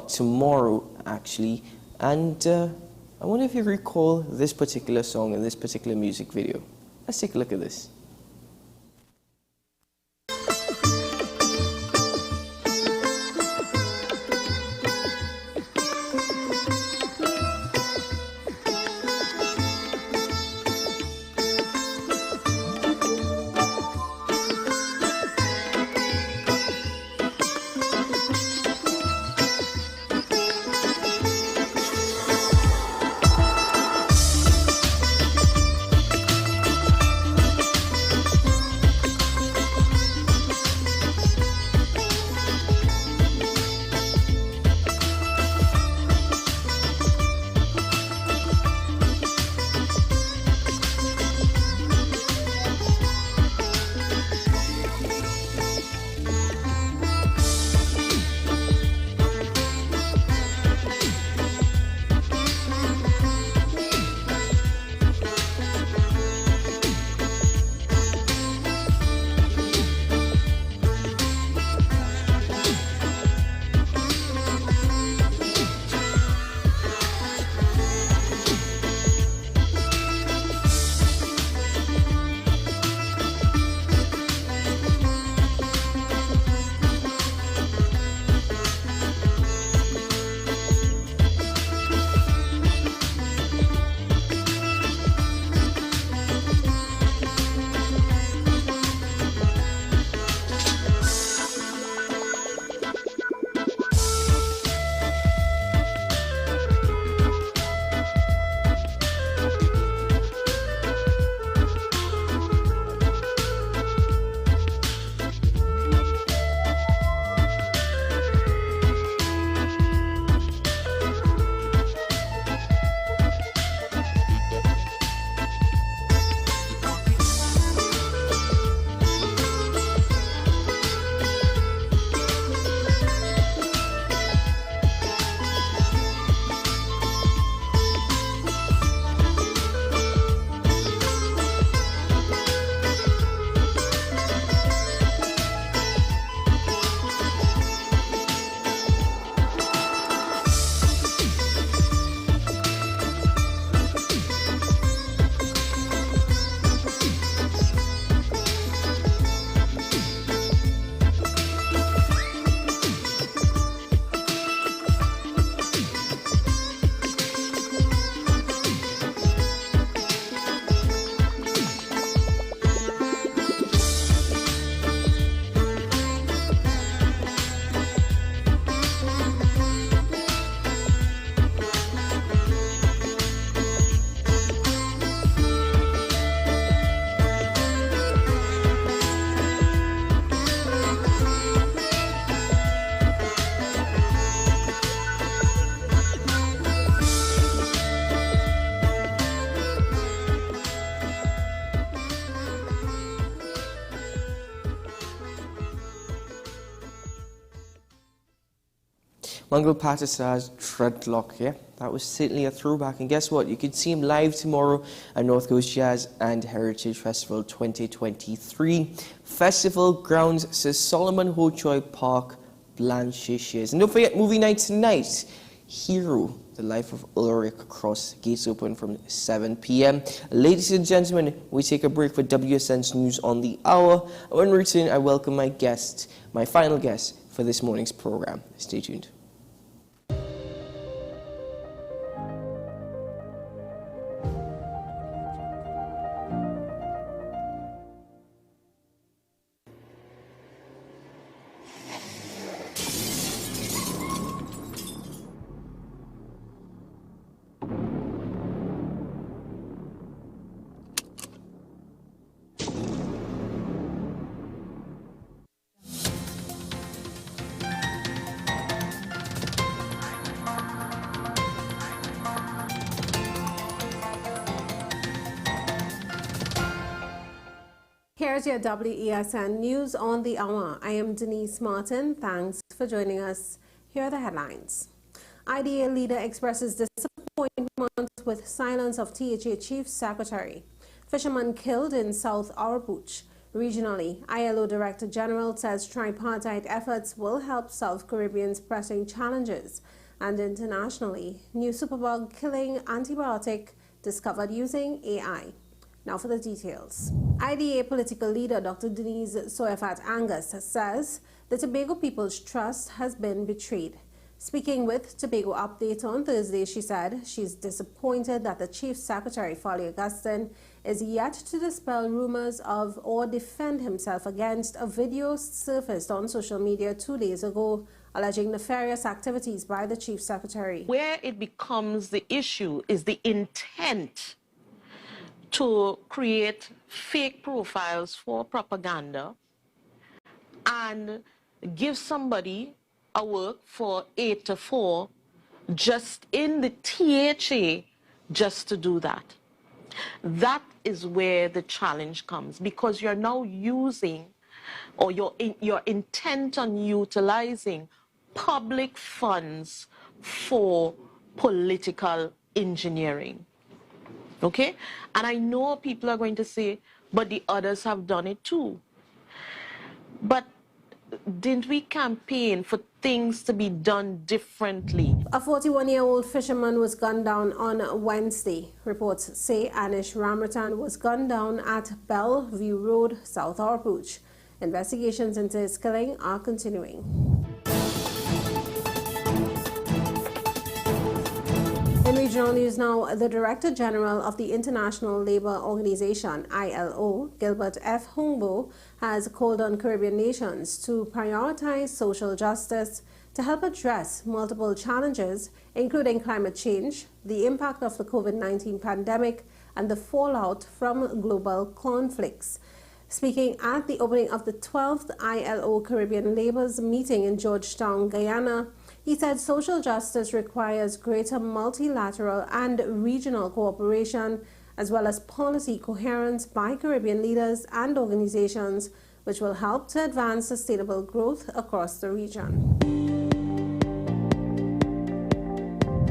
tomorrow, actually. And I wonder if you recall this particular song and this particular music video. Let's take a look at this. Mangal Patasar's Dreadlock, yeah? That was certainly a throwback. And guess what? You can see him live tomorrow at North Coast Jazz and Heritage Festival 2023. Festival grounds, says Solomon Hochoy Park, Blanchishes. And don't forget, movie night tonight. Hero, the life of Ulrich Cross. Gates open from 7 p.m. Ladies and gentlemen, we take a break for WSN's News on the Hour. When we return, I welcome my guest, my final guest for this morning's program. Stay tuned. Here's your WESN News on the Hour. I am Denise Martin. Thanks for joining us. Here are the headlines. IDA leader expresses disappointment with silence of THA Chief Secretary. Fisherman killed in South Arabuch. Regionally, ILO Director General says tripartite efforts will help solve Caribbean's pressing challenges. And internationally, new superbug killing antibiotic discovered using AI. Now for the details. IDA political leader Dr. Denise Soyafat Angus says the Tobago people's trust has been betrayed. Speaking with Tobago Update on Thursday, she said she's disappointed that the Chief Secretary, Foley Augustine, is yet to dispel rumors of or defend himself against a video surfaced on social media 2 days ago alleging nefarious activities by the Chief Secretary. Where it becomes the issue is the intent to create fake profiles for propaganda and give somebody a work for 8 to 4 just in the THA just to do that. That is where the challenge comes, because you're now using, or you're intent on utilizing public funds for political engineering. Okay? And I know people are going to say, but the others have done it too. But didn't we campaign for things to be done differently? A 41-year-old fisherman was gunned down on Wednesday. Reports say Anish Ramratan was gunned down at Bellevue Road, South Orpooch. Investigations into his killing are continuing. In regional news now, the Director General of the International Labour Organization, ILO, Gilbert F. Humbo, has called on Caribbean nations to prioritize social justice to help address multiple challenges, including climate change, the impact of the COVID-19 pandemic, and the fallout from global conflicts. Speaking at the opening of the 12th ILO Caribbean Labour's meeting in Georgetown, Guyana, he said social justice requires greater multilateral and regional cooperation, as well as policy coherence by Caribbean leaders and organizations, which will help to advance sustainable growth across the region.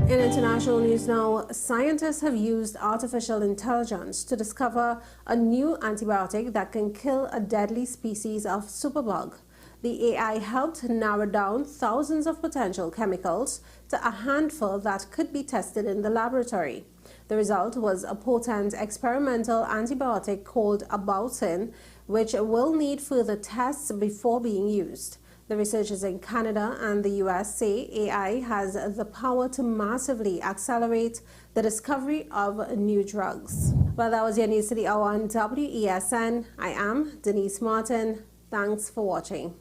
In international news now, scientists have used artificial intelligence to discover a new antibiotic that can kill a deadly species of superbug. The AI helped narrow down thousands of potential chemicals to a handful that could be tested in the laboratory. The result was a potent experimental antibiotic called Abautin, which will need further tests before being used. The researchers in Canada and the US say AI has the power to massively accelerate the discovery of new drugs. Well, that was your news to the hour on WESN. I am Denise Martin. Thanks for watching.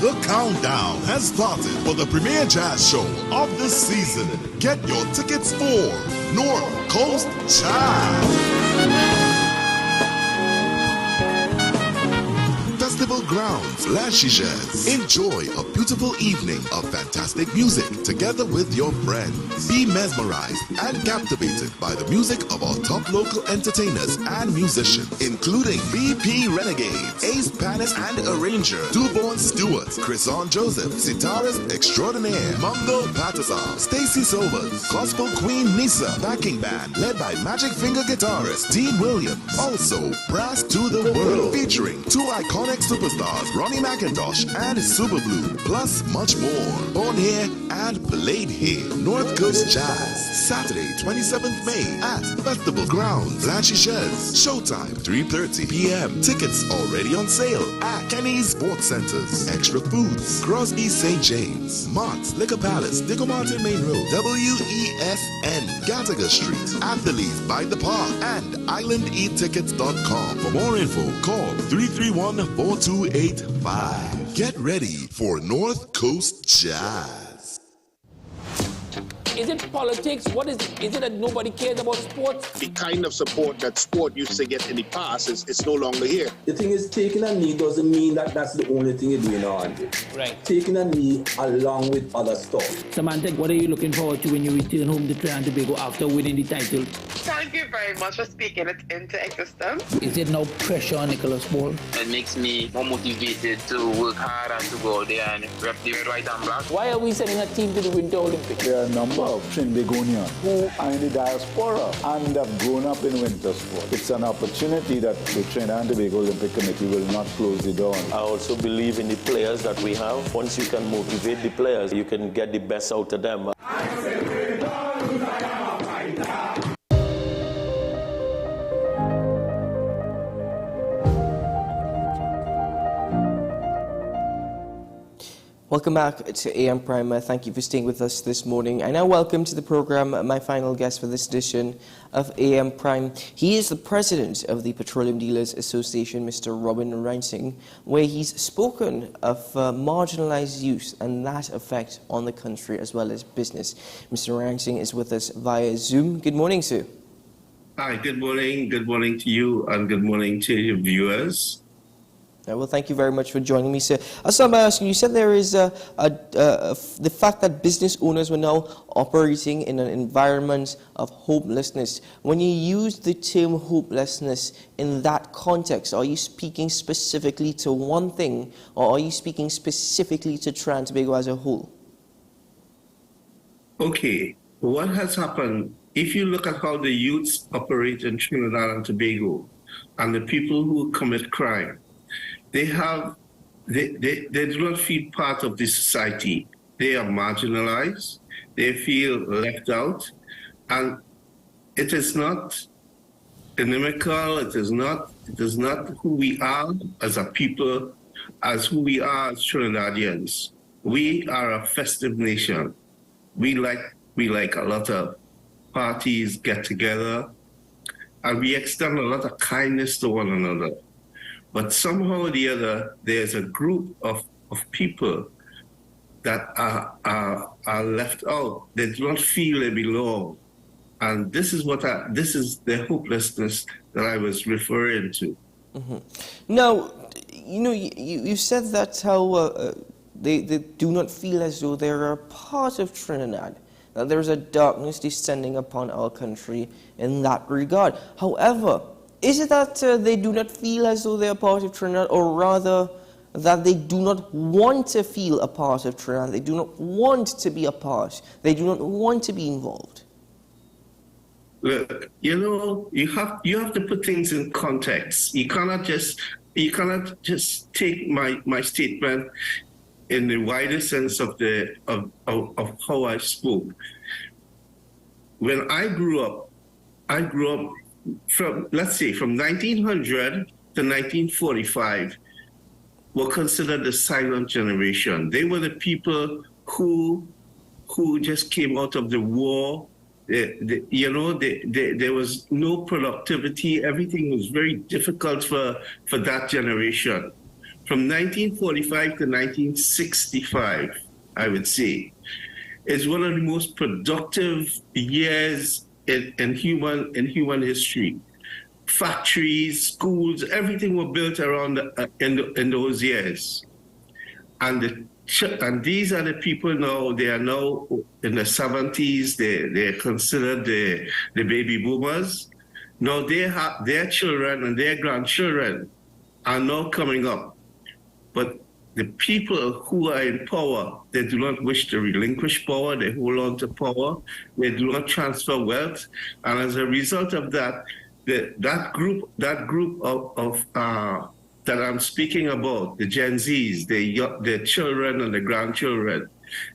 The countdown has started for the premier jazz show of the season. Get your tickets for North Coast Jazz. Festival grounds, Lashiges. Enjoy a beautiful evening of fantastic music together with your friends. Be mesmerized and captivated by the music of our top local entertainers and musicians, including BP Renegades, Ace Panis and Arranger, Dubon Stewart, Chrison Joseph, Sitarist Extraordinaire, Mungo Patazar, Stacy Sobers, Gospel Queen Nisa, backing band led by Magic Finger guitarist Dean Williams. Also, Brass to the World, featuring two iconic superstars Ronnie McIntosh and Superblue, plus much more. Born here and played here. North Coast Jazz, Saturday, 27th May at Festival Grounds, Lashiges. Showtime, 3:30 p.m. Tickets already on sale at Kenny's Sports Centers. Extra Foods, Crosby St. James, Mart's Liquor Palace, Dico Martin Main Road, WESN, Gallagher Street, Athletes by the Park, and IslandEatTickets.com. For more info, call 331-4285. Get ready for North Coast Jazz. Is it politics? What is it? Is it that nobody cares about sports? The kind of support that sport used to get in the past is no longer here. The thing is, taking a knee doesn't mean that that's the only thing you're doing on it. Right. Taking a knee along with other stuff. Samantha, what are you looking forward to when you return home to Trinidad and Tobago after winning the title? Thank you very much for speaking it into existence. Is there no pressure on Nicholas Paul? It makes me more motivated to work hard and to go out there and rep the white and black. Why are we sending a team to the Winter Olympics? There are a number of Trinbagonians who are in the diaspora and have grown up in winter sport. It's an opportunity that the Trinidad and Tobago Olympic Committee will not close the door on. I also believe in the players that we have. Once you can motivate the players, you can get the best out of them. Welcome back to AM Prime. Thank you for staying with us this morning. I now welcome to the program my final guest for this edition of AM Prime. He is the president of the Petroleum Dealers Association, Mr. Robin Ransing, where he's spoken of marginalized youth and that effect on the country as well as business. Mr. Ransing is with us via Zoom. Good morning, sir. Hi, good morning. Good morning to you and good morning to your viewers. Well, thank you very much for joining me, sir. I'll start by asking, you said there is the fact that business owners were now operating in an environment of hopelessness. When you use the term hopelessness in that context, are you speaking specifically to one thing, or are you speaking specifically to Trinidad and Tobago as a whole? Okay, what has happened, if you look at how the youths operate in Trinidad and Tobago and the people who commit crime, they do not feel part of the society. They are marginalized. They feel left out. And it is not inimical. It is not who we are as a people, as who we are as Trinidadians. We are a festive nation. We like a lot of parties, get together, and we extend a lot of kindness to one another. But somehow or the other, there's a group of people that are left out. They do not feel they belong. And this is the hopelessness that I was referring to. Mm-hmm. Now, you said that's how they do not feel as though they're a part of Trinidad. That there's a darkness descending upon our country in that regard. However, is it that they do not feel as though they're part of Trinidad, or rather that they do not want to feel a part of Trinidad? They do not want to be a part. They do not want to be involved. Look, you have to put things in context. You cannot just take my statement in the wider sense of how I spoke. When I grew up from 1900 to 1945 were considered the silent generation. They were the people who just came out of the war. There was no productivity. Everything was very difficult for that generation. From 1945 to 1965, I would say, is one of the most productive years in human history. Factories, schools, everything were built around in those years. And these are the people now, they are now in the 70s, they're considered the baby boomers. Now their children and their grandchildren are now coming up. But the people who are in power, they do not wish to relinquish power, they hold on to power, they do not transfer wealth. And as a result of that, that group of that I'm speaking about, the Gen Zs, the children and the grandchildren,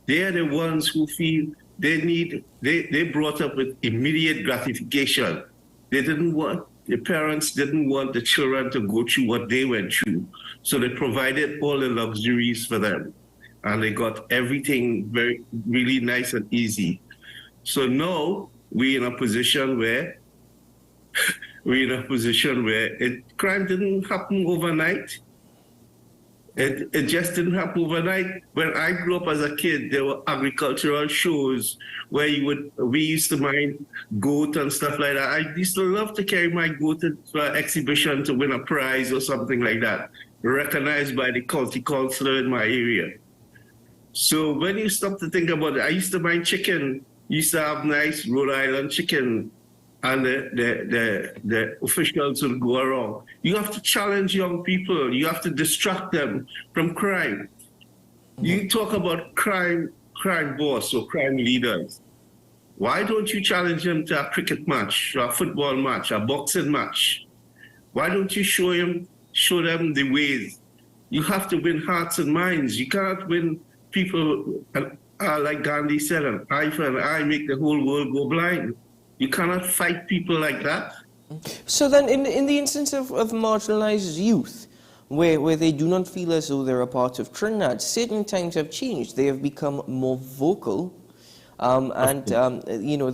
they are the ones who feel they brought up with immediate gratification. The parents didn't want the children to go through what they went through. So they provided all the luxuries for them. And they got everything really nice and easy. So now we're in a position where crime didn't happen overnight. It just didn't happen overnight. When I grew up as a kid, there were agricultural shows where we used to mine goat and stuff like that. I used to love to carry my goat to an exhibition to win a prize or something like that, recognized by the county councillor in my area. So when you stop to think about it, I used to mine chicken, used to have nice Rhode Island chicken, and the officials will go around. You have to challenge young people. You have to distract them from crime. You talk about crime boss or crime leaders. Why don't you challenge them to a cricket match, a football match, a boxing match? Why don't you show them the ways? You have to win hearts and minds. You cannot win people, like Gandhi said, an eye for an eye make the whole world go blind. You cannot fight people like that. So then, in the instance of marginalized youth, where they do not feel as though they're a part of Trinidad, certain times have changed. They have become more vocal, you know,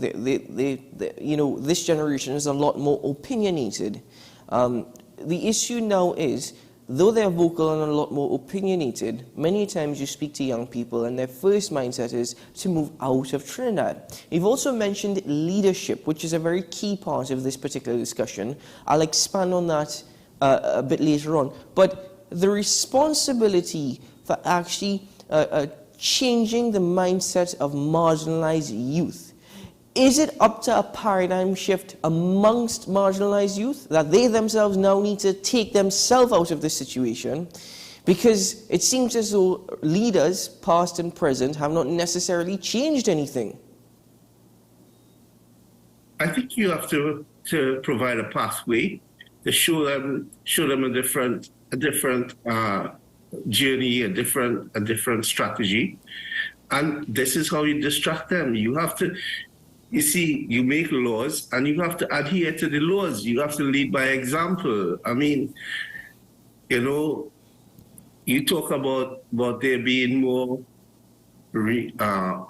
this generation is a lot more opinionated. The issue now is, though they're vocal and a lot more opinionated, many times you speak to young people and their first mindset is to move out of Trinidad. You've also mentioned leadership, which is a very key part of this particular discussion. I'll expand on that a bit later on. But the responsibility for actually changing the mindset of marginalized youth, is it up to a paradigm shift amongst marginalized youth that they themselves now need to take themselves out of this situation? Because it seems as though leaders, past and present, have not necessarily changed anything. I think you have to provide a pathway to show them a different journey, a different strategy, and this is how you distract them. You have to. You see, you make laws and you have to adhere to the laws. You have to lead by example. I mean, you know, you talk about there being more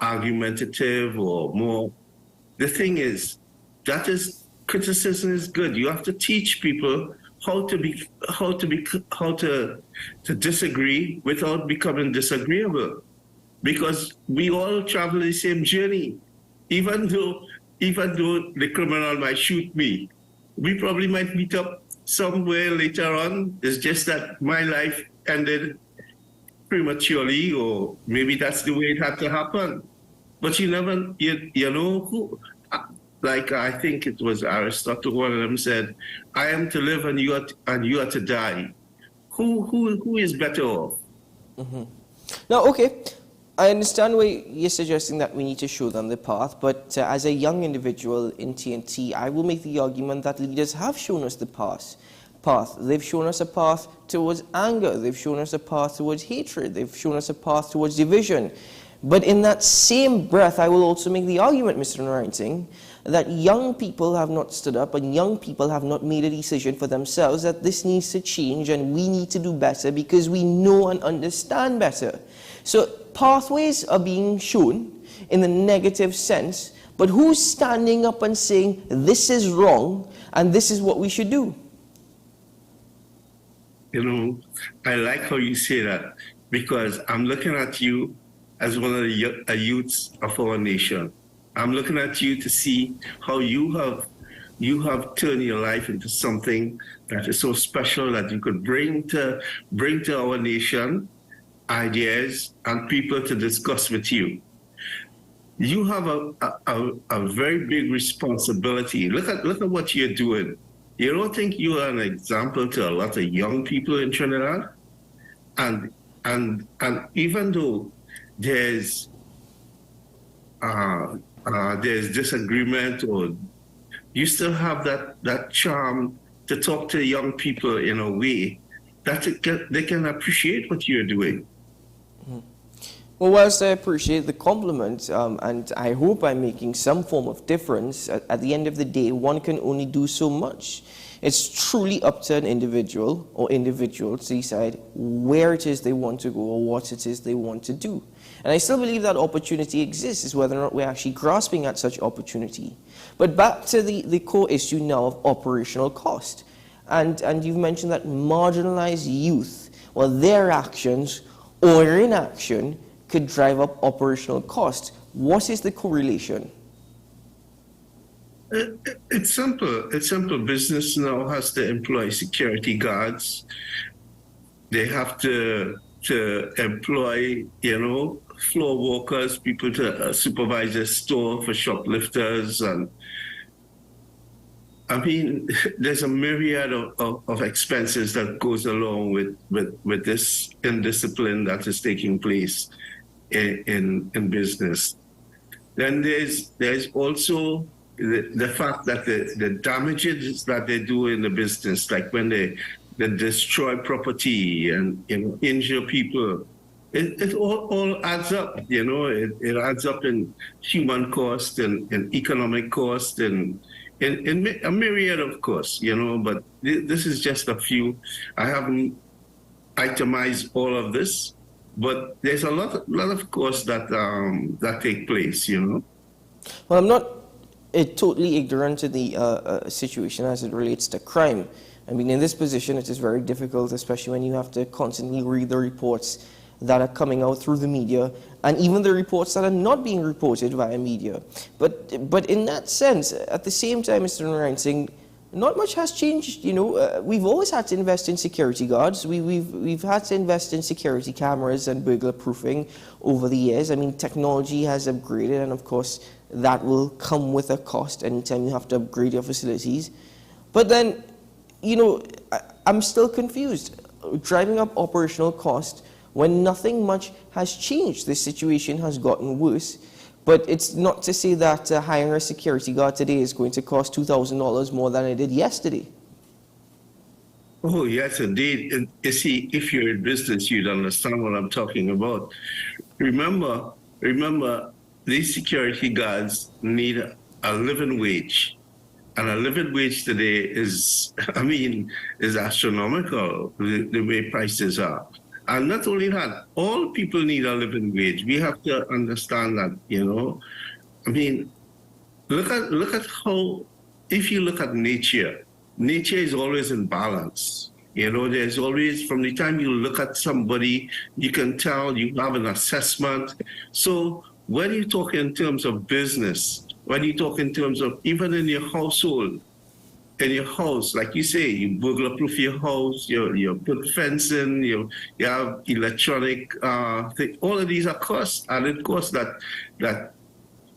argumentative or more. The thing is, criticism is good. You have to teach people how to disagree without becoming disagreeable, because we all travel the same journey. Even though the criminal might shoot me, we probably might meet up somewhere later on. It's just that my life ended prematurely, or maybe that's the way it had to happen. But you know who, like I think it was Aristotle, one of them said, "I am to live and you are to die." Who is better off? Mm-hmm. Now, okay. I understand why you're suggesting that we need to show them the path, but as a young individual in TNT, I will make the argument that leaders have shown us the path. They've shown us a path towards anger. They've shown us a path towards hatred. They've shown us a path towards division. But in that same breath, I will also make the argument, Mr. Narrating, that young people have not stood up and young people have not made a decision for themselves that this needs to change and we need to do better because we know and understand better. So pathways are being shown in the negative sense, but who's standing up and saying this is wrong and this is what we should do? You know, I like how you say that, because I'm looking at you as one of the youths of our nation. I'm looking at you to see how you have turned your life into something that is so special that you could bring to our nation ideas and people to discuss with you. You have a very big responsibility. Look at what you're doing. You don't think you are an example to a lot of young people in Trinidad? And even though there's disagreement, or you still have that charm to talk to young people in a way that they can appreciate what you're doing. Well, whilst I appreciate the compliment, and I hope I'm making some form of difference, at the end of the day, one can only do so much. It's truly up to an individual or individuals to decide where it is they want to go or what it is they want to do. And I still believe that opportunity exists. It's whether or not we're actually grasping at such opportunity. But back to the core issue now of operational cost. And you've mentioned that marginalized youth well, their actions or inaction could drive up operational costs. What is the correlation? It's simple. It's simple. Business now has to employ security guards. They have to employ, floor workers, people to supervise the store for shoplifters. And I mean, there's a myriad of expenses that goes along with this indiscipline that is taking place in business. Then there's also the fact that the damages that they do in the business, like when they destroy property and injure people, it all adds up. It adds up in human cost and economic cost and in a myriad of costs. But this is just a few. I haven't itemized all of this, but there's a lot of costs that take place. Well, I'm not totally ignorant to the situation as it relates to crime. I mean, in this position, it is very difficult, especially when you have to constantly read the reports that are coming out through the media, and even the reports that are not being reported via media. But in that sense, at the same time, Mr. Narayan, not much has changed. We've always had to invest in security guards. We've had to invest in security cameras and burglar proofing over the years. I mean, technology has upgraded, and of course, that will come with a cost anytime you have to upgrade your facilities. But then, I'm still confused. Driving up operational cost when nothing much has changed. The situation has gotten worse. But it's not to say that hiring a security guard today is going to cost $2,000 more than it did yesterday. Oh, yes, indeed. You see, if you're in business, you'd understand what I'm talking about. Remember, these security guards need a living wage. And a living wage today is astronomical, the way prices are. And not only that, all people need a living wage. We have to understand that, I mean, look at how, if you look at nature is always in balance. There's always, from the time you look at somebody, you can tell, you have an assessment. So when you talk in terms of business, when you talk in terms of even in your household, in your house, like you say, you burglar-proof your house, you put fencing, you have electronic thing. All of these are costs, added costs that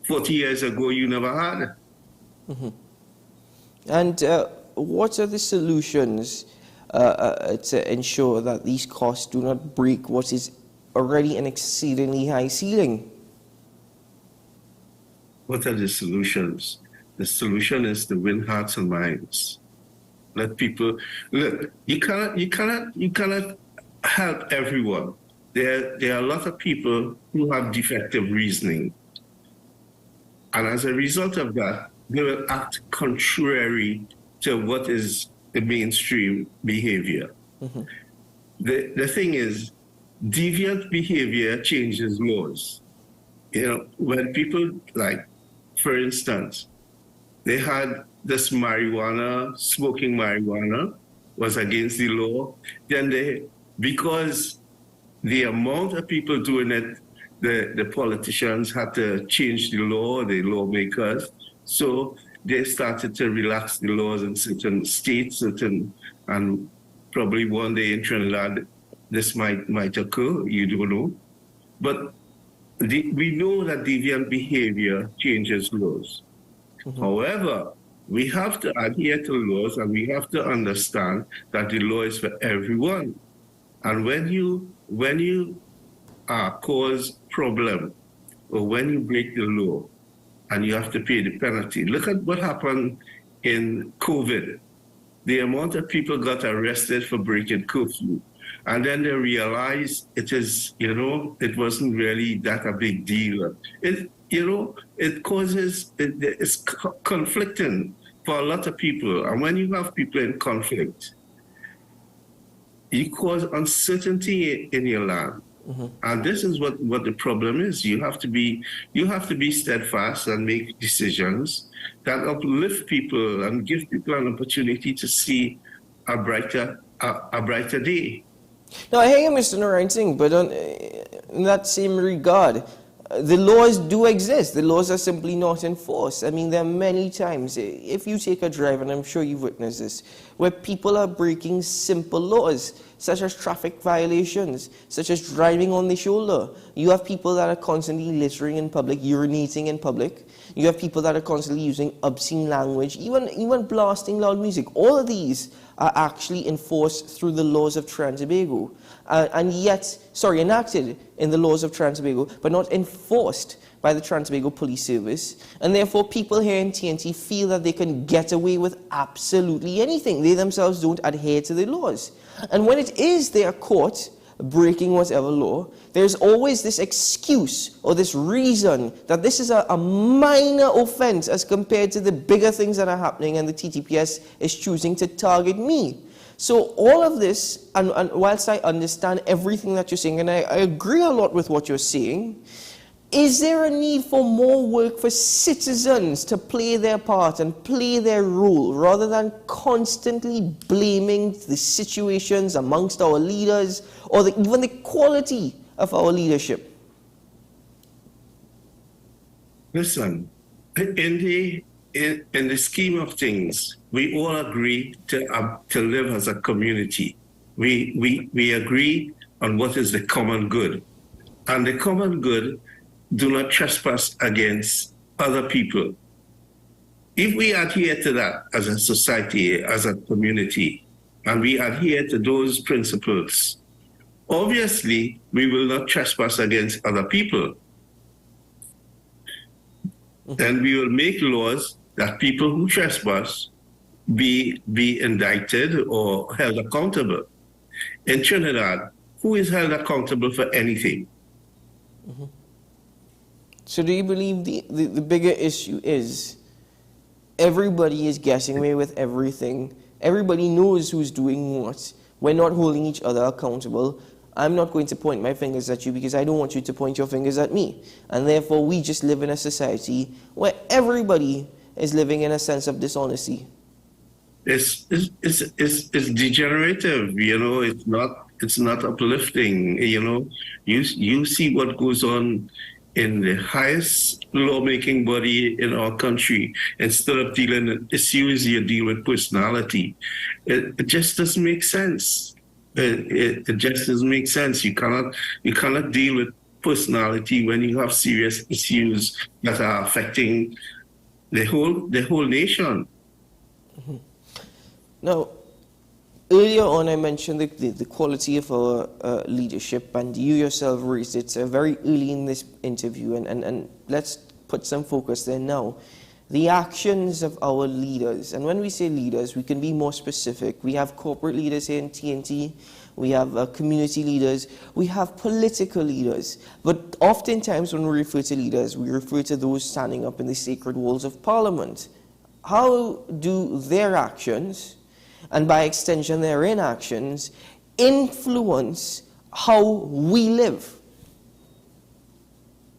40 years ago you never had. Mm-hmm. And what are the solutions to ensure that these costs do not break what is already an exceedingly high ceiling? What are the solutions? The solution is to win hearts and minds. Let people look. You cannot help everyone. There are a lot of people who have defective reasoning, and as a result of that, they will act contrary to what is the mainstream behavior. Mm-hmm. The thing is, deviant behavior changes laws. When people, like, for instance, they had this smoking marijuana was against the law. Then because the amount of people doing it, the politicians had to change the law, the lawmakers. So they started to relax the laws in certain states, and probably one day in Trinidad, this might occur, you don't know. But we know that deviant behavior changes laws. Mm-hmm. However, we have to adhere to laws, and we have to understand that the law is for everyone. And when you cause problem, or when you break the law, and you have to pay the penalty. Look at what happened in COVID. The amount of people got arrested for breaking curfew. And then they realized it wasn't really that a big deal. It's conflicting for a lot of people. And when you have people in conflict, you cause uncertainty in your land. Mm-hmm. And this is what the problem is. You have to be steadfast and make decisions that uplift people and give people an opportunity to see a brighter day. Now, I hear you, Mr. Narayan Singh, but in that same regard, the laws do exist. The laws are simply not enforced. I mean, there are many times, if you take a drive, and I'm sure you've witnessed this, where people are breaking simple laws, such as traffic violations, such as driving on the shoulder. You have people that are constantly littering in public, urinating in public. You have people that are constantly using obscene language, even blasting loud music. All of these are actually enforced through the laws of Trinidad and Tobago. Enacted in the laws of Trinidad and Tobago, but not enforced by the Trinidad and Tobago Police Service. And therefore, people here in TNT feel that they can get away with absolutely anything. They themselves don't adhere to the laws. And when it is they are caught breaking whatever law, there's always this excuse or this reason that this is a minor offense as compared to the bigger things that are happening, and the TTPS is choosing to target me. So all of this, and whilst I understand everything that you're saying, and I agree a lot with what you're saying, is there a need for more work for citizens to play their part and play their role, rather than constantly blaming the situations amongst our leaders or even the quality of our leadership? Listen, in the scheme of things, we all agree to live as a community. We agree on what is the common good. And the common good do not trespass against other people. If we adhere to that as a society, as a community, and we adhere to those principles, obviously we will not trespass against other people. And we will make laws that people who trespass be indicted or held accountable. In Trinidad, who is held accountable for anything? Mm-hmm. So do you believe the bigger issue is everybody is guessing away with everything? Everybody knows who's doing what. We're not holding each other accountable. I'm not going to point my fingers at you because I don't want you to point your fingers at me. And therefore, we just live in a society where everybody is living in a sense of dishonesty. It's degenerative, you know. It's not uplifting, you know. You see what goes on in the highest lawmaking body in our country. Instead of dealing with issues, you deal with personality. It just doesn't make sense. It just doesn't make sense. You cannot deal with personality when you have serious issues that are affecting the whole nation. Mm-hmm. Now, earlier on, I mentioned the quality of our leadership, and you yourself raised it very early in this interview, and let's put some focus there now. The actions of our leaders, and when we say leaders, we can be more specific. We have corporate leaders here in TNT, we have community leaders, we have political leaders, but oftentimes when we refer to leaders, we refer to those standing up in the sacred walls of Parliament. How do their actions, and by extension their inactions, influence how we live?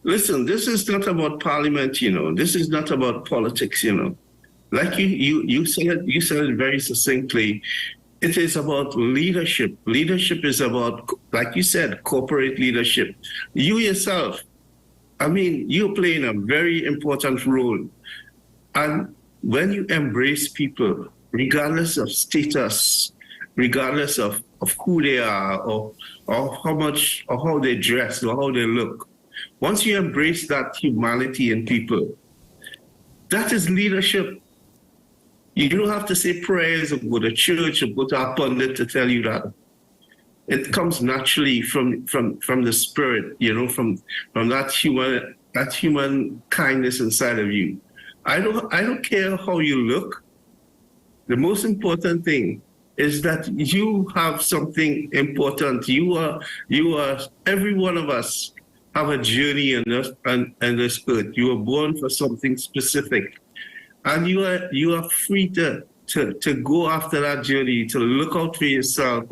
Listen, this is not about Parliament, you know. This is not about politics, you know. Like you said it very succinctly. It is about leadership. Leadership is about, like you said, corporate leadership. You yourself, I mean, you're playing a very important role. And when you embrace people, regardless of status, regardless of who they are, or how much, or how they dress, or how they look, once you embrace that humanity in people, that is leadership. You don't have to say prayers or go to church or go to a pundit to tell you that. It comes naturally from the spirit, you know, from that human kindness inside of you. I don't care how you look. The most important thing is that you have something important. You are every one of us have a journey in this earth. You were born for something specific, and you are free to go after that journey, to look out for yourself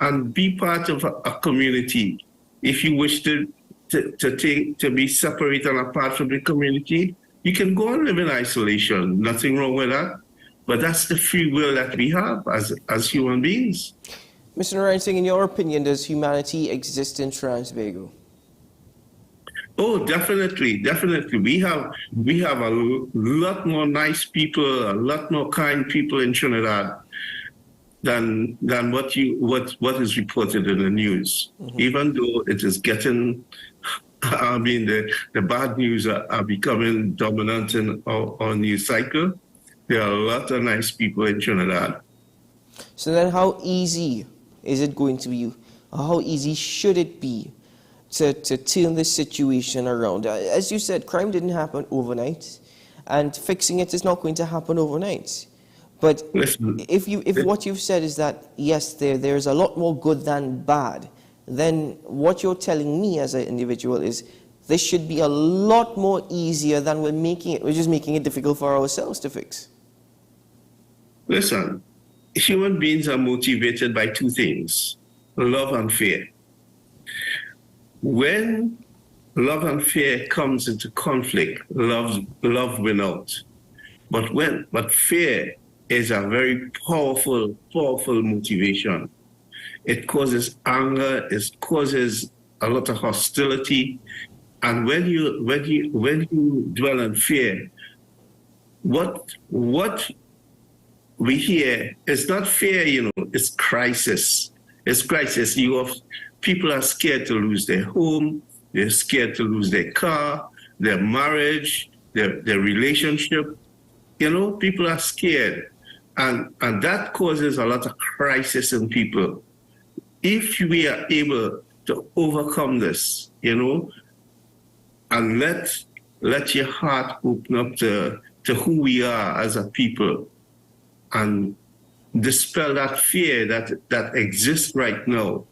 and be part of a community. If you wish to be separate and apart from the community, you can go and live in isolation. Nothing wrong with that. But that's the free will that we have as human beings. Mr. Narayan, in your opinion, does humanity exist in Transbago? Oh, definitely, definitely. We have a lot more nice people, a lot more kind people in Trinidad than what is reported in the news. Mm-hmm. Even though it is getting, I mean, the bad news are becoming dominant in our news cycle. There are a lot of nice people in Trinidad. So then, how easy is it going to be? How easy should it be to turn this situation around? As you said, crime didn't happen overnight, and fixing it is not going to happen overnight. But if what you've said is that, yes, there's a lot more good than bad, then what you're telling me as an individual is this should be a lot more easier than we're just making it difficult for ourselves to fix. Listen, human beings are motivated by two things, love and fear. When love and fear comes into conflict, love wins out. But fear is a very powerful motivation. It causes anger, it causes a lot of hostility. And when you dwell on fear, what we hear is not fear, it's crisis. It's crisis. People are scared to lose their home, they're scared to lose their car, their marriage, their relationship. People are scared. And that causes a lot of crisis in people. If we are able to overcome this, and let your heart open up to who we are as a people and dispel that fear that exists right now,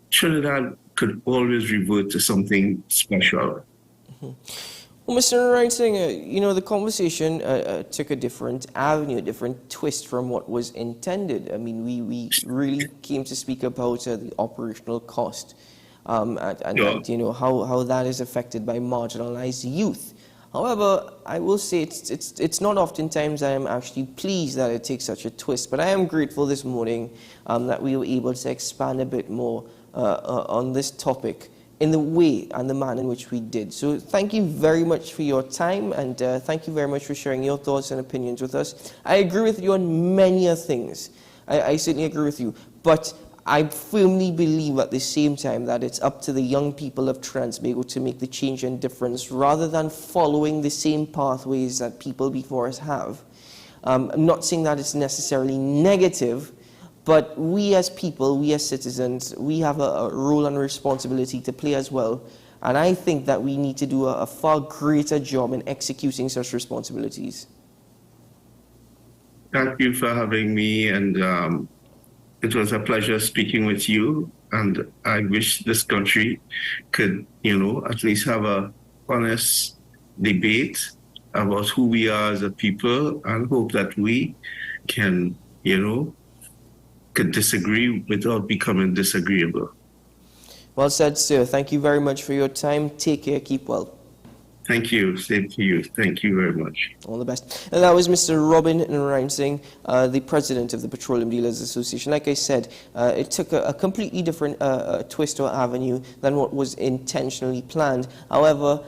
Trinidad could always revert to something special. Mm-hmm. Well, Mr. Narayan, the conversation took a different avenue, a different twist from what was intended. I mean, we really came to speak about the operational cost and how that is affected by marginalized youth. However, I will say it's not oftentimes I am actually pleased that it takes such a twist, but I am grateful this morning that we were able to expand a bit more on this topic in the way and the manner in which we did. So thank you very much for your time, and thank you very much for sharing your thoughts and opinions with us. I agree with you on many things. I certainly agree with you. But I firmly believe at the same time that it's up to the young people of Transbago to make the change and difference rather than following the same pathways that people before us have. I'm not saying that it's necessarily negative, but we as people, we as citizens, we have a role and responsibility to play as well. And I think that we need to do a far greater job in executing such responsibilities. Thank you for having me, and it was a pleasure speaking with you. And I wish this country could, at least have a honest debate about who we are as a people, and hope that we can, could disagree without becoming disagreeable. Well said, sir. Thank you very much for your time. Take care. Keep well. Thank you. Same to you. Thank you very much. All the best. And that was Mr. Robin Narayan Singh, the president of the Petroleum Dealers Association. Like I said, it took a completely different twist or avenue than what was intentionally planned. However,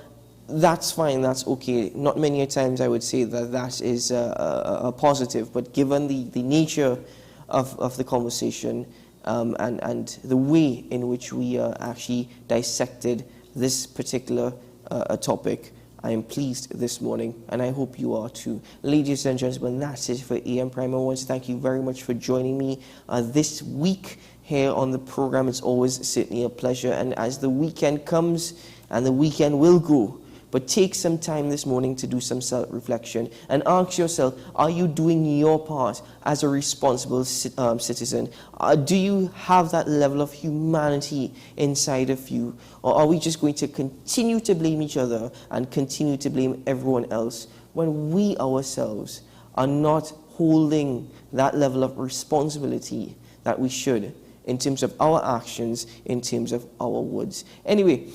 that's fine, that's okay. Not many times I would say that is a positive, but given the nature of the conversation and the way in which we actually dissected this particular topic, I am pleased this morning, and I hope you are too. Ladies and gentlemen, that's it for AM Prime. I want to thank you very much for joining me this week here on the program. It's always certainly a pleasure, and as the weekend comes, and the weekend will go, but take some time this morning to do some self-reflection and ask yourself, are you doing your part as a responsible citizen? Do you have that level of humanity inside of you? Or are we just going to continue to blame each other and continue to blame everyone else when we ourselves are not holding that level of responsibility that we should in terms of our actions, in terms of our words? Anyway,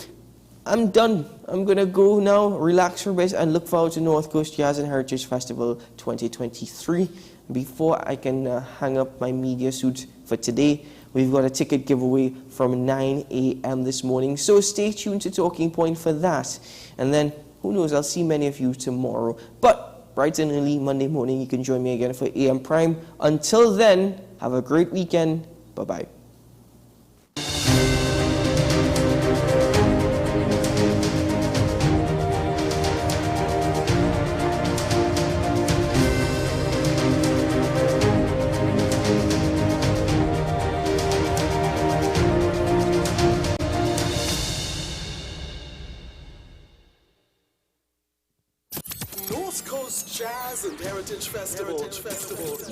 I'm done. I'm going to go now, relax for a bit, and look forward to North Coast Jazz and Heritage Festival 2023. Before I can hang up my media suit for today, we've got a ticket giveaway from 9 a.m. this morning. So stay tuned to Talking Point for that. And then, who knows, I'll see many of you tomorrow. But bright and early Monday morning, you can join me again for AM Prime. Until then, have a great weekend. Bye-bye. Jazz and Heritage Festival.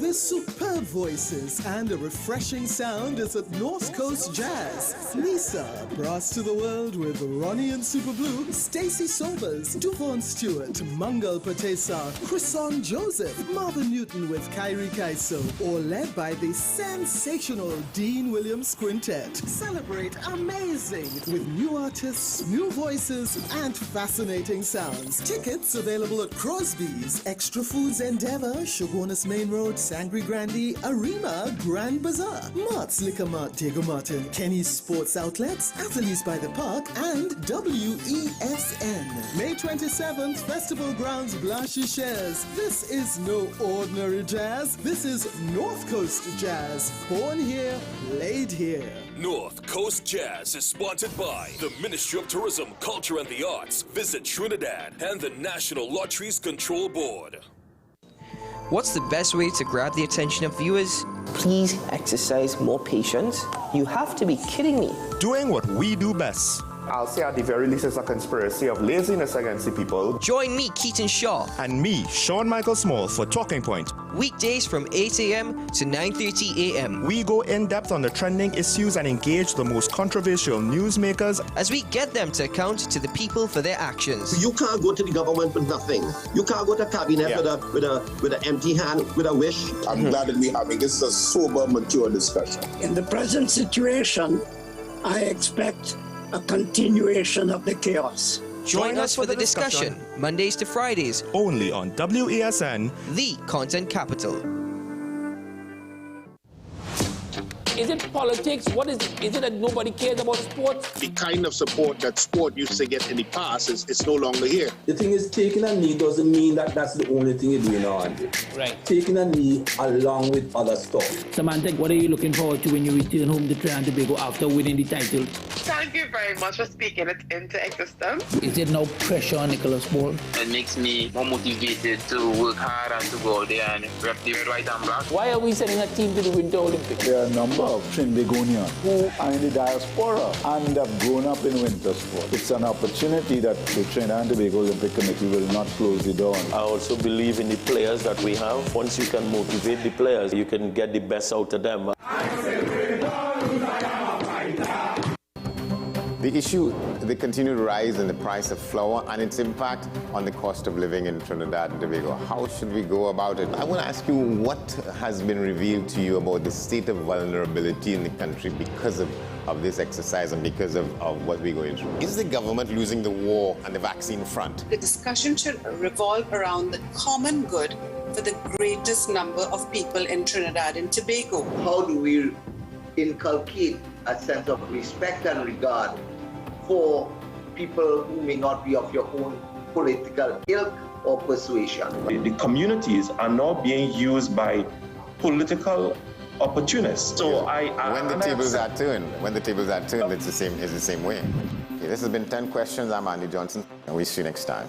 With superb voices and a refreshing sound is at North Coast Jazz. Lisa brought to the world with Ronnie and Super Blue, Stacey Sobers, Duvon Stewart, Mangal Patesa, Chrison Joseph, Marvin Newton with Kyrie Kaiso, all led by the sensational Dean Williams Quintet. Celebrate amazing with new artists, new voices, and fascinating sounds. Tickets available at Crosby's, Extra Foods Endeavour, Shogunus Main Road, Sangre Grande, Arima, Grand Bazaar, Mart's Liquor Mart, Diego Martin, Kenny's Sports Outlets, Athletes by the Park, and WESN. May 27th, Festival Grounds Blanchisseuse. This is no ordinary jazz. This is North Coast Jazz. Born here, played here. North Coast Jazz is sponsored by the Ministry of Tourism, Culture and the Arts, Visit Trinidad, and the National Lotteries Control Board. What's the best way to grab the attention of viewers? Please exercise more patience. You have to be kidding me. Doing what we do best. I'll say at the very least it's a conspiracy of laziness against the people. Join me, Keaton Shaw. And me, Sean Michael Small, for Talking Point. Weekdays from 8 a.m. to 9:30 a.m. We go in depth on the trending issues and engage the most controversial newsmakers as we get them to account to the people for their actions. You can't go to the government with nothing. You can't go to cabinet with an empty hand, with a wish. I'm glad that we're having this a sober, mature discussion. In the present situation, I expect a continuation of the chaos. Join us for the discussion, Mondays to Fridays, only on WESN, the content capital. Is it politics? What is it? Is it that nobody cares about sports? The kind of support that sport used to get in the past is no longer here. The thing is, taking a knee doesn't mean that that's the only thing you're doing now. Right. Taking a knee along with other stuff. Samantha, what are you looking forward to when you return home to Trinidad and Tobago after winning the title? Thank you very much for speaking it into existence. Is there no pressure on Nicholas Paul? It makes me more motivated to work hard and to go out there and rep the white and black. Why are we sending a team to the Winter Olympics? There are a number of Trinbagonians who are in the diaspora and have grown up in winter sport. It's an opportunity that the Trinidad and Tobago Olympic Committee will not close the door on. I also believe in the players that we have. Once you can motivate the players, you can get the best out of them. The issue, the continued rise in the price of flour and its impact on the cost of living in Trinidad and Tobago. How should we go about it? I want to ask you, what has been revealed to you about the state of vulnerability in the country because of this exercise and because of what we're going through? Is the government losing the war on the vaccine front? The discussion should revolve around the common good for the greatest number of people in Trinidad and Tobago. How do we inculcate a sense of respect and regard for people who may not be of your own political ilk or persuasion? The communities are now being used by political opportunists. So when the tables are turned, it's the same way. Okay, this has been 10 Questions. I'm Andy Johnson, and we'll see you next time.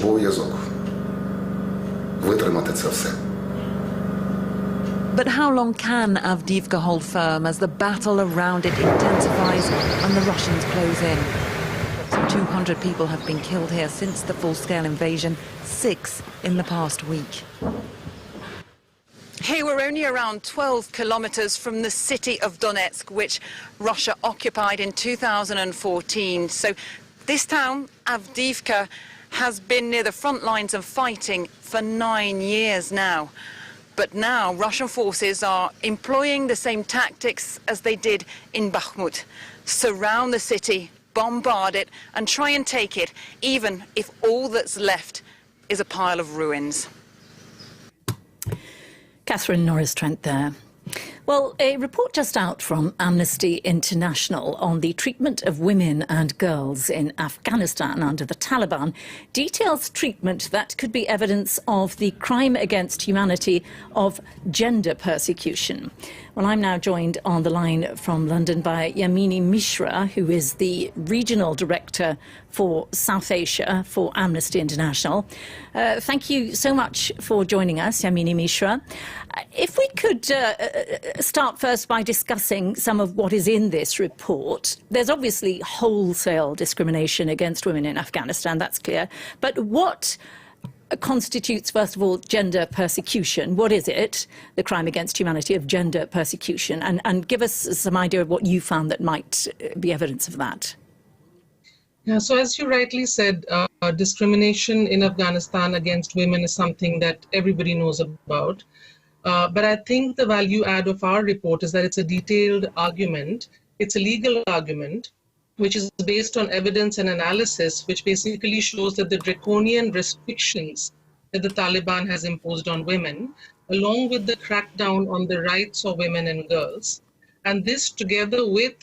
обов'язок витримати це все. But how long can Avdiivka hold firm as the battle around it intensifies and the Russians close in? Some 200 people have been killed here since the full-scale invasion, 6 in the past week. Here we're only around 12 kilometres from the city of Donetsk, which Russia occupied in 2014. So this town, Avdiivka, has been near the front lines of fighting for 9 years now. But now Russian forces are employing the same tactics as they did in Bakhmut. Surround the city, bombard it and try and take it, even if all that's left is a pile of ruins. Catherine Norris-Trent there. Well, a report just out from Amnesty International on the treatment of women and girls in Afghanistan under the Taliban details treatment that could be evidence of the crime against humanity of gender persecution. Well, I'm now joined on the line from London by Yamini Mishra, who is the Regional Director for South Asia for Amnesty International. Thank you so much for joining us, Yamini Mishra. If we could start first by discussing some of what is in this report. There's obviously wholesale discrimination against women in Afghanistan, that's clear. But what constitutes, first of all, gender persecution? What is it, the crime against humanity of gender persecution? And give us some idea of what you found that might be evidence of that. Yeah, so as you rightly said, discrimination in Afghanistan against women is something that everybody knows about. But I think the value add of our report is that it's a detailed argument. It's a legal argument, which is based on evidence and analysis, which basically shows that the draconian restrictions that the Taliban has imposed on women, along with the crackdown on the rights of women and girls, and this together with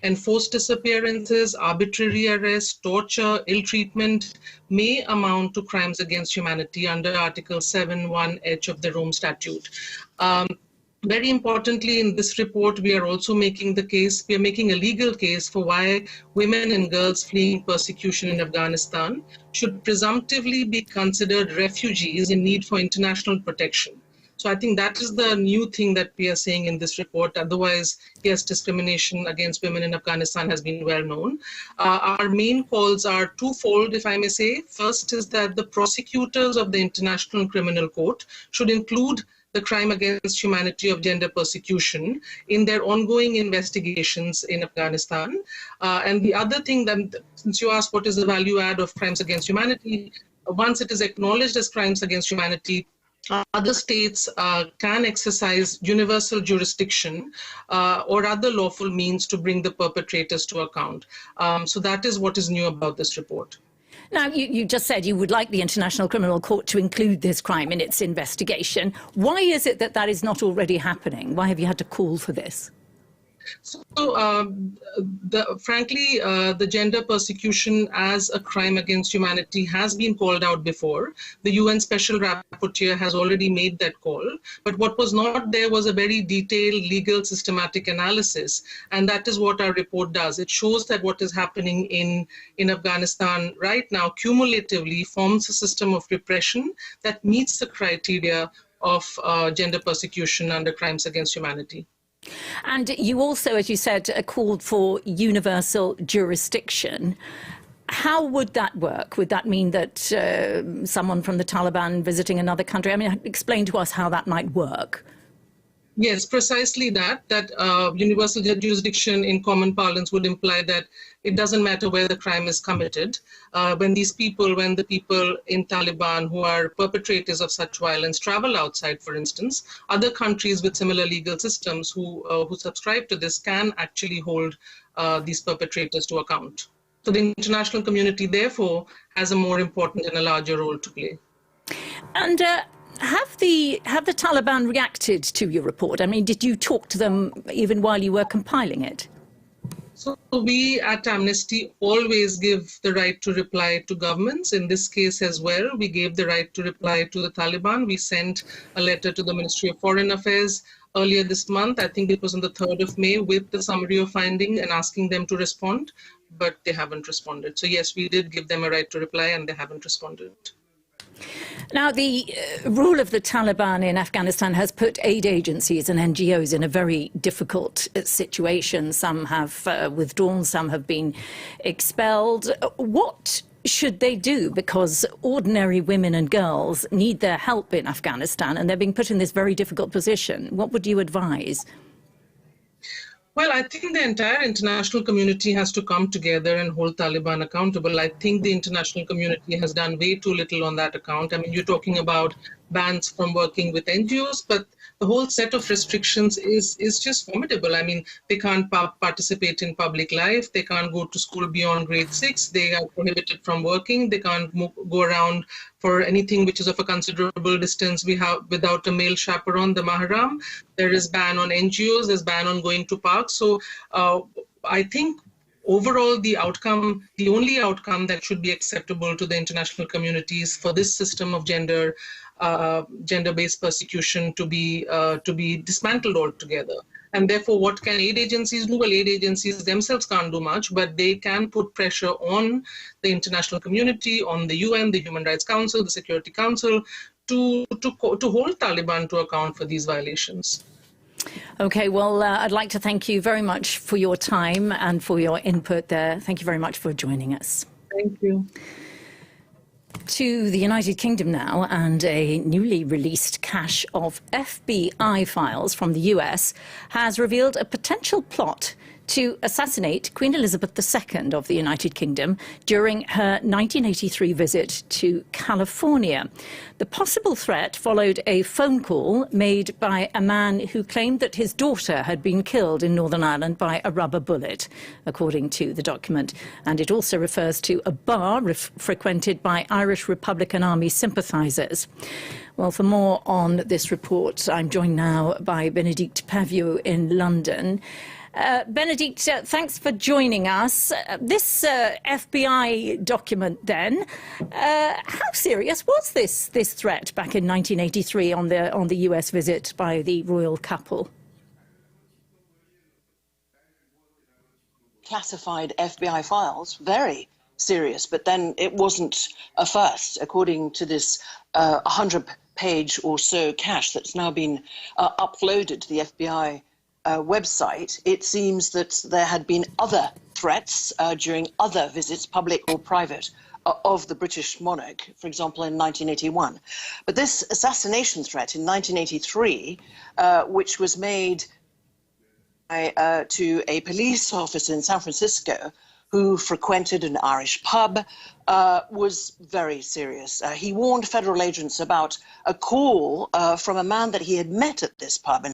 enforced disappearances, arbitrary arrest, torture, ill treatment may amount to crimes against humanity under Article 7(1)(h) of the Rome Statute. Very importantly, in this report, we are also making the case, we are making a legal case for why women and girls fleeing persecution in Afghanistan should presumptively be considered refugees in need for international protection. So I think that is the new thing that we are saying in this report. Otherwise, yes, discrimination against women in Afghanistan has been well known. Our main calls are twofold, if I may say. First is that the prosecutors of the International Criminal Court should include the crime against humanity of gender persecution in their ongoing investigations in Afghanistan. And the other thing that, since you asked what is the value add of crimes against humanity, once it is acknowledged as crimes against humanity, other states can exercise universal jurisdiction or other lawful means to bring the perpetrators to account. So that is what is new about this report. Now, you just said you would like the International Criminal Court to include this crime in its investigation. Why is it that that is not already happening? Why have you had to call for this? So, frankly, the gender persecution as a crime against humanity has been called out before. The UN Special Rapporteur has already made that call. But what was not there was a very detailed legal systematic analysis. And that is what our report does. It shows that what is happening in Afghanistan right now cumulatively forms a system of repression that meets the criteria of gender persecution under crimes against humanity. And you also, as you said, called for universal jurisdiction. How would that work? Would that mean that someone from the Taliban visiting another country? I mean, explain to us how that might work. Yes, precisely that universal jurisdiction in common parlance would imply that it doesn't matter where the crime is committed. When the people in Taliban who are perpetrators of such violence travel outside, for instance, other countries with similar legal systems who subscribe to this can actually hold these perpetrators to account. So the international community, therefore, has a more important and a larger role to play. And have the Taliban reacted to your report? I mean, did you talk to them even while you were compiling it? So we at Amnesty always give the right to reply to governments. In this case as well, we gave the right to reply to the Taliban. We sent a letter to the Ministry of Foreign Affairs earlier this month. I think it was on the 3rd of May with the summary of finding and asking them to respond, but they haven't responded. So yes, we did give them a right to reply and they haven't responded. Now, the rule of the Taliban in Afghanistan has put aid agencies and NGOs in a very difficult situation. Some have withdrawn, some have been expelled. What should they do? Because ordinary women and girls need their help in Afghanistan, and they're being put in this very difficult position. What would you advise? Well, I think the entire international community has to come together and hold Taliban accountable. I think the international community has done way too little on that account. I mean, you're talking about bans from working with NGOs, but the whole set of restrictions is just formidable. I mean, they can't participate in public life. They can't go to school beyond grade 6. They are prohibited from working. They can't go around for anything which is of a considerable distance without a male chaperone, the mahram. There is ban on NGOs. There's ban on going to parks. So I think overall, the only outcome that should be acceptable to the international communities for this system of gender-based persecution to be dismantled altogether. And therefore, what can aid agencies do? Well, aid agencies themselves can't do much, but they can put pressure on the international community, on the UN, the Human Rights Council, the Security Council, to hold Taliban to account for these violations. OK, well, I'd like to thank you very much for your time and for your input there. Thank you very much for joining us. Thank you. To the United Kingdom now, and a newly released cache of FBI files from the US has revealed a potential plot to assassinate Queen Elizabeth II of the United Kingdom during her 1983 visit to California. The possible threat followed a phone call made by a man who claimed that his daughter had been killed in Northern Ireland by a rubber bullet, according to the document. And it also refers to a bar frequented by Irish Republican Army sympathisers. Well, for more on this report, I'm joined now by Benedict Pavio in London. Benedict, thanks for joining us. This FBI document, then, how serious was this threat back in 1983 on the US visit by the royal couple? Classified FBI files, very serious, but then it wasn't a first, according to this 100-page or so cache that's now been uploaded to the FBI website. It seems that there had been other threats during other visits, public or private, of the British monarch, for example, in 1981. But this assassination threat in 1983, which was made to a police officer in San Francisco who frequented an Irish pub, was very serious. He warned federal agents about a call from a man that he had met at this pub in